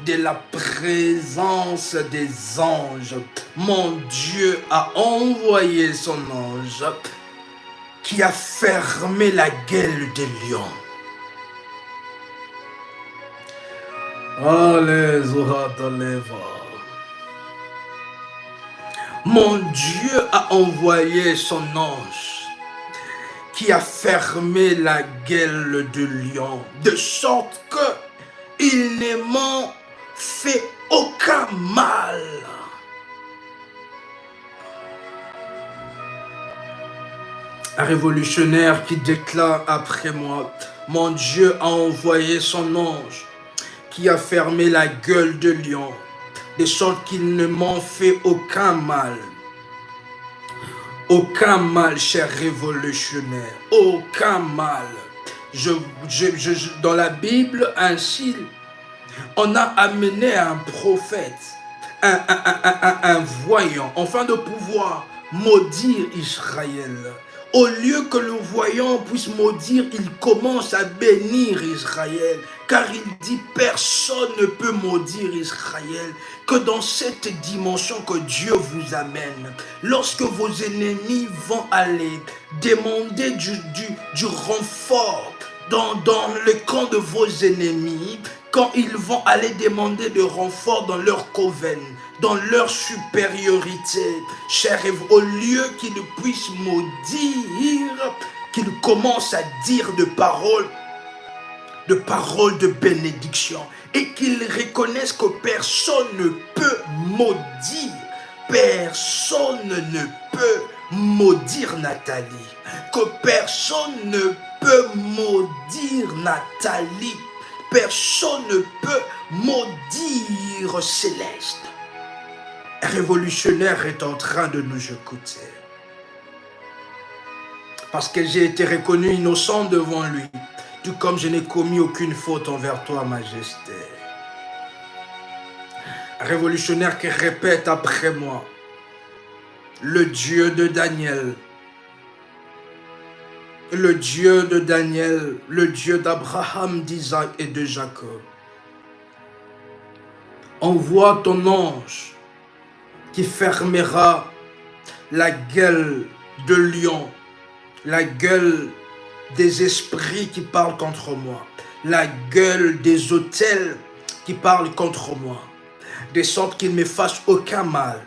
De la présence des anges. Mon Dieu a envoyé son ange qui a fermé la gueule des lions. Mon Dieu a envoyé son ange qui a fermé la gueule de lion, de sorte que il ne m'ont fait aucun mal. Un révolutionnaire qui déclare après moi, mon Dieu a envoyé son ange qui a fermé la gueule de lion, de sorte qu'ils ne m'ont fait aucun mal. Aucun mal, cher révolutionnaire. Aucun mal. Dans la Bible, ainsi, on a amené un prophète, un voyant, afin de pouvoir maudire Israël. Au lieu que le voyant puisse maudire, il commence à bénir Israël. Car il dit, personne ne peut maudire Israël que dans cette dimension que Dieu vous amène. Lorsque vos ennemis vont aller demander du renfort dans le camp de vos ennemis, quand ils vont aller demander de renfort dans leur coven, dans leur supériorité, cher, au lieu qu'ils puissent maudire, qu'ils commencent à dire de paroles de bénédiction, et qu'ils reconnaissent que personne ne peut maudire personne ne peut maudire Nathalie. Que personne ne peut maudire Nathalie. Personne ne peut maudire Céleste. Un révolutionnaire est en train de nous écouter. Parce que j'ai été reconnu innocent devant lui, tout comme je n'ai commis aucune faute envers toi, Majesté. Un révolutionnaire qui répète après moi, le Dieu de Daniel, le Dieu de Daniel, le Dieu d'Abraham, d'Isaac et de Jacob. Envoie ton ange qui fermera la gueule de lion, la gueule des esprits qui parlent contre moi, la gueule des autels qui parlent contre moi, de sorte qu'ils ne me fassent aucun mal,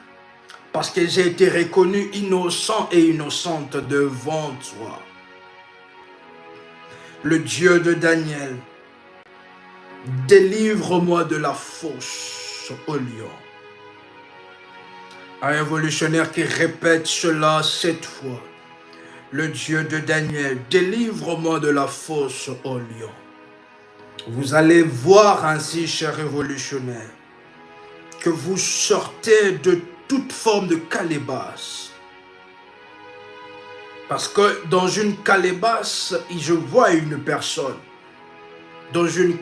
parce que j'ai été reconnu innocent et innocente devant toi. Le Dieu de Daniel, délivre-moi de la fosse au lion. Un révolutionnaire qui répète cela 7 fois. Le Dieu de Daniel, délivre-moi de la fosse au lion. Vous allez voir ainsi, chers révolutionnaires, que vous sortez de toute forme de calebasse. Parce que dans une calebasse, je vois une personne. Dans une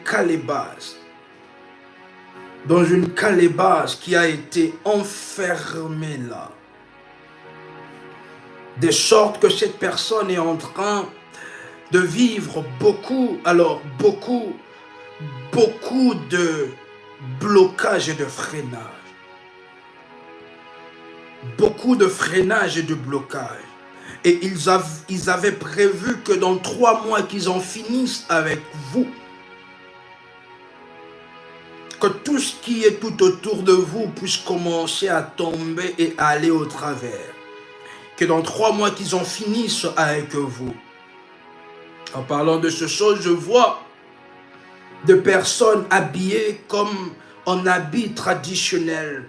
calebasse qui a été enfermée là. De sorte que cette personne est en train de vivre beaucoup de blocage et de freinage. Beaucoup de freinage et de blocage. Et ils avaient prévu que dans 3 mois qu'ils en finissent avec vous. Que tout ce qui est tout autour de vous puisse commencer à tomber et à aller au travers. Que dans 3 mois qu'ils en finissent avec vous. En parlant de ce chose, je vois de personnes habillées comme en habit traditionnel.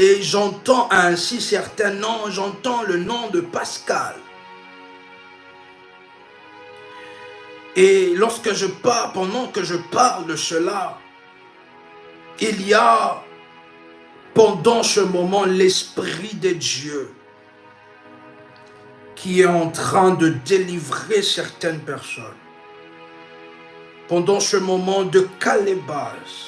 Et j'entends ainsi certains noms, j'entends le nom de Pascal. Et lorsque je parle, pendant que je parle de cela, il y a pendant ce moment l'Esprit de Dieu qui est en train de délivrer certaines personnes. Pendant ce moment de calebasse,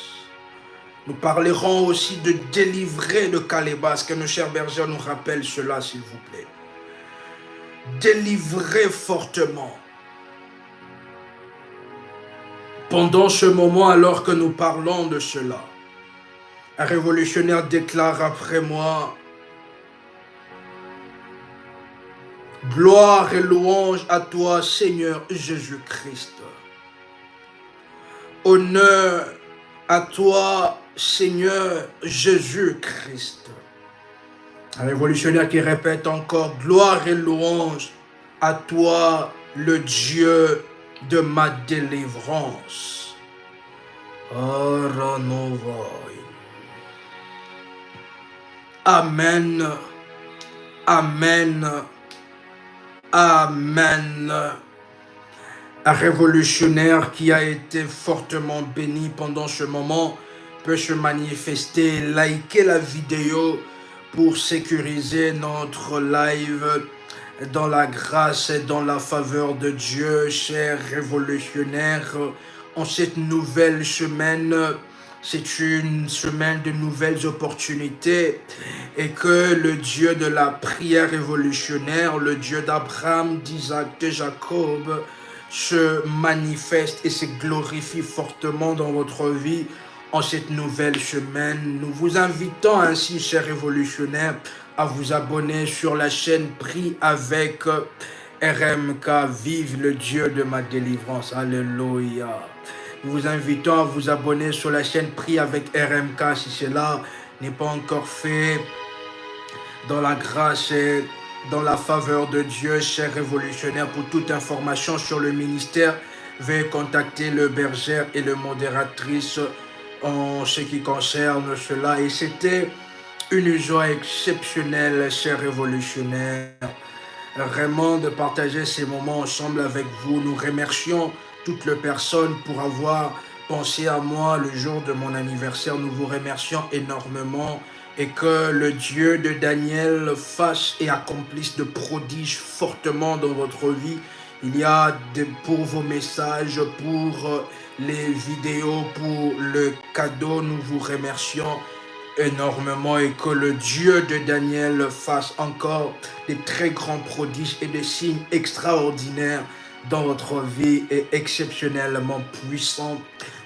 nous parlerons aussi de délivrer de calebasse, que nos chers bergers nous rappellent cela, s'il vous plaît. Délivrer fortement. Pendant ce moment, alors que nous parlons de cela, un révolutionnaire déclare après moi: gloire et louange à toi, Seigneur Jésus-Christ. Honneur à toi, Seigneur Jésus-Christ. Un révolutionnaire qui répète encore: gloire et louange à toi, le Dieu de ma délivrance. Amen. Amen. Amen. Un révolutionnaire qui a été fortement béni pendant ce moment peut se manifester, liker la vidéo pour sécuriser notre live dans la grâce et dans la faveur de Dieu, chers révolutionnaires. En cette nouvelle semaine, c'est une semaine de nouvelles opportunités et que le Dieu de la prière révolutionnaire, le Dieu d'Abraham, d'Isaac, de Jacob, se manifeste et se glorifie fortement dans votre vie en cette nouvelle semaine. Nous vous invitons ainsi, chers révolutionnaires, à vous abonner sur la chaîne Prie avec RMK. Vive le Dieu de ma délivrance. Alléluia. Nous vous invitons à vous abonner sur la chaîne Prie avec RMK si cela n'est pas encore fait. Dans la grâce et dans la faveur de Dieu, chers révolutionnaires, pour toute information sur le ministère, veuillez contacter le berger et le modératrice en ce qui concerne cela. Et c'était Une joie exceptionnelle, chers révolutionnaires. Vraiment de partager ces moments ensemble avec vous. Nous remercions toutes les personnes pour avoir pensé à moi le jour de mon anniversaire. Nous vous remercions énormément et que le Dieu de Daniel fasse et accomplisse de prodiges fortement dans votre vie. Il y a pour vos messages, pour les vidéos, pour le cadeau, nous vous remercions énormément et que le Dieu de Daniel fasse encore des très grands prodiges et des signes extraordinaires dans votre vie et exceptionnellement puissants.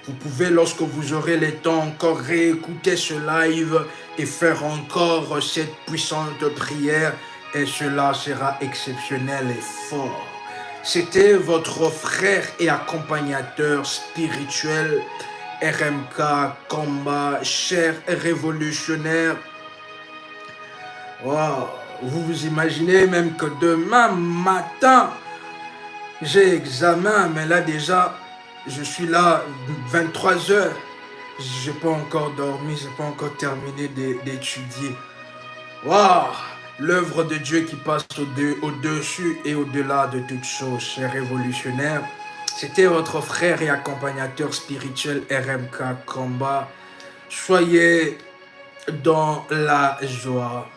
Vous pouvez, lorsque vous aurez le temps, encore réécouter ce live et faire encore cette puissante prière et cela sera exceptionnel et fort. C'était votre frère et accompagnateur spirituel RMK Kamba, cher révolutionnaire. Wow. Vous vous imaginez même que demain matin, j'ai examen, mais là déjà, je suis là 23 heures. Je n'ai pas encore dormi, je n'ai pas encore terminé d'étudier. Waouh! L'œuvre de Dieu qui passe au-dessus et au-delà de toutes choses, cher révolutionnaire. C'était votre frère et accompagnateur spirituel RMK Kamba. Soyez dans la joie.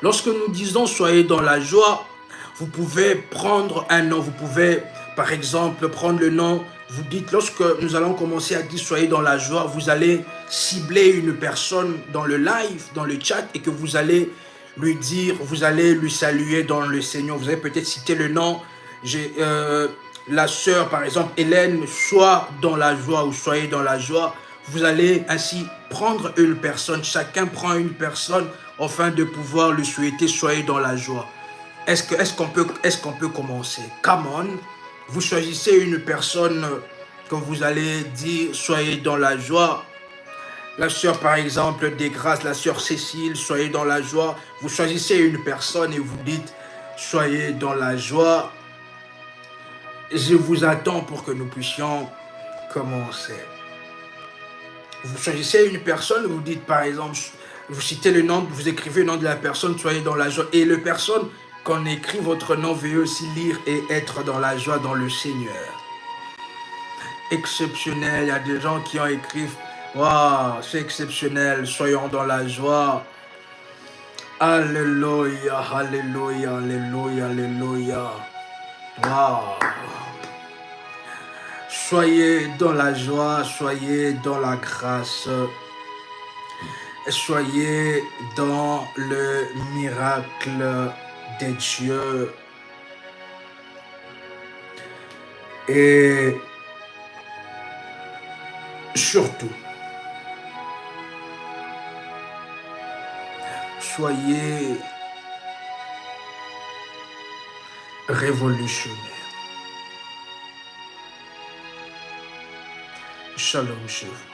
Lorsque nous disons soyez dans la joie, vous pouvez prendre un nom. Vous pouvez, par exemple, prendre le nom. Vous dites, lorsque nous allons commencer à dire soyez dans la joie, vous allez cibler une personne dans le live, dans le chat, et que vous allez lui dire, vous allez lui saluer dans le Seigneur. Vous allez peut-être citer le nom. La sœur, par exemple, Hélène, soit dans la joie ou soyez dans la joie. Vous allez ainsi prendre une personne, chacun prend une personne afin de pouvoir lui souhaiter soyez dans la joie. Est-ce qu'on peut commencer? Come on, vous choisissez une personne que vous allez dire soyez dans la joie. La sœur, par exemple, des grâces, la sœur Cécile, soyez dans la joie. Vous choisissez une personne et vous dites soyez dans la joie. Je vous attends pour que nous puissions commencer. Vous choisissez une personne, vous dites par exemple, vous citez le nom, vous écrivez le nom de la personne, soyez dans la joie. Et la personne, qu'on écrit votre nom, veuillez aussi lire et être dans la joie dans le Seigneur. Exceptionnel, il y a des gens qui ont écrit, waouh, c'est exceptionnel, soyons dans la joie. Alléluia, alléluia, alléluia, alléluia. Waouh. Soyez dans la joie, soyez dans la grâce, soyez dans le miracle de Dieu. Et surtout, soyez révolutionnaires. Shalom chez vous.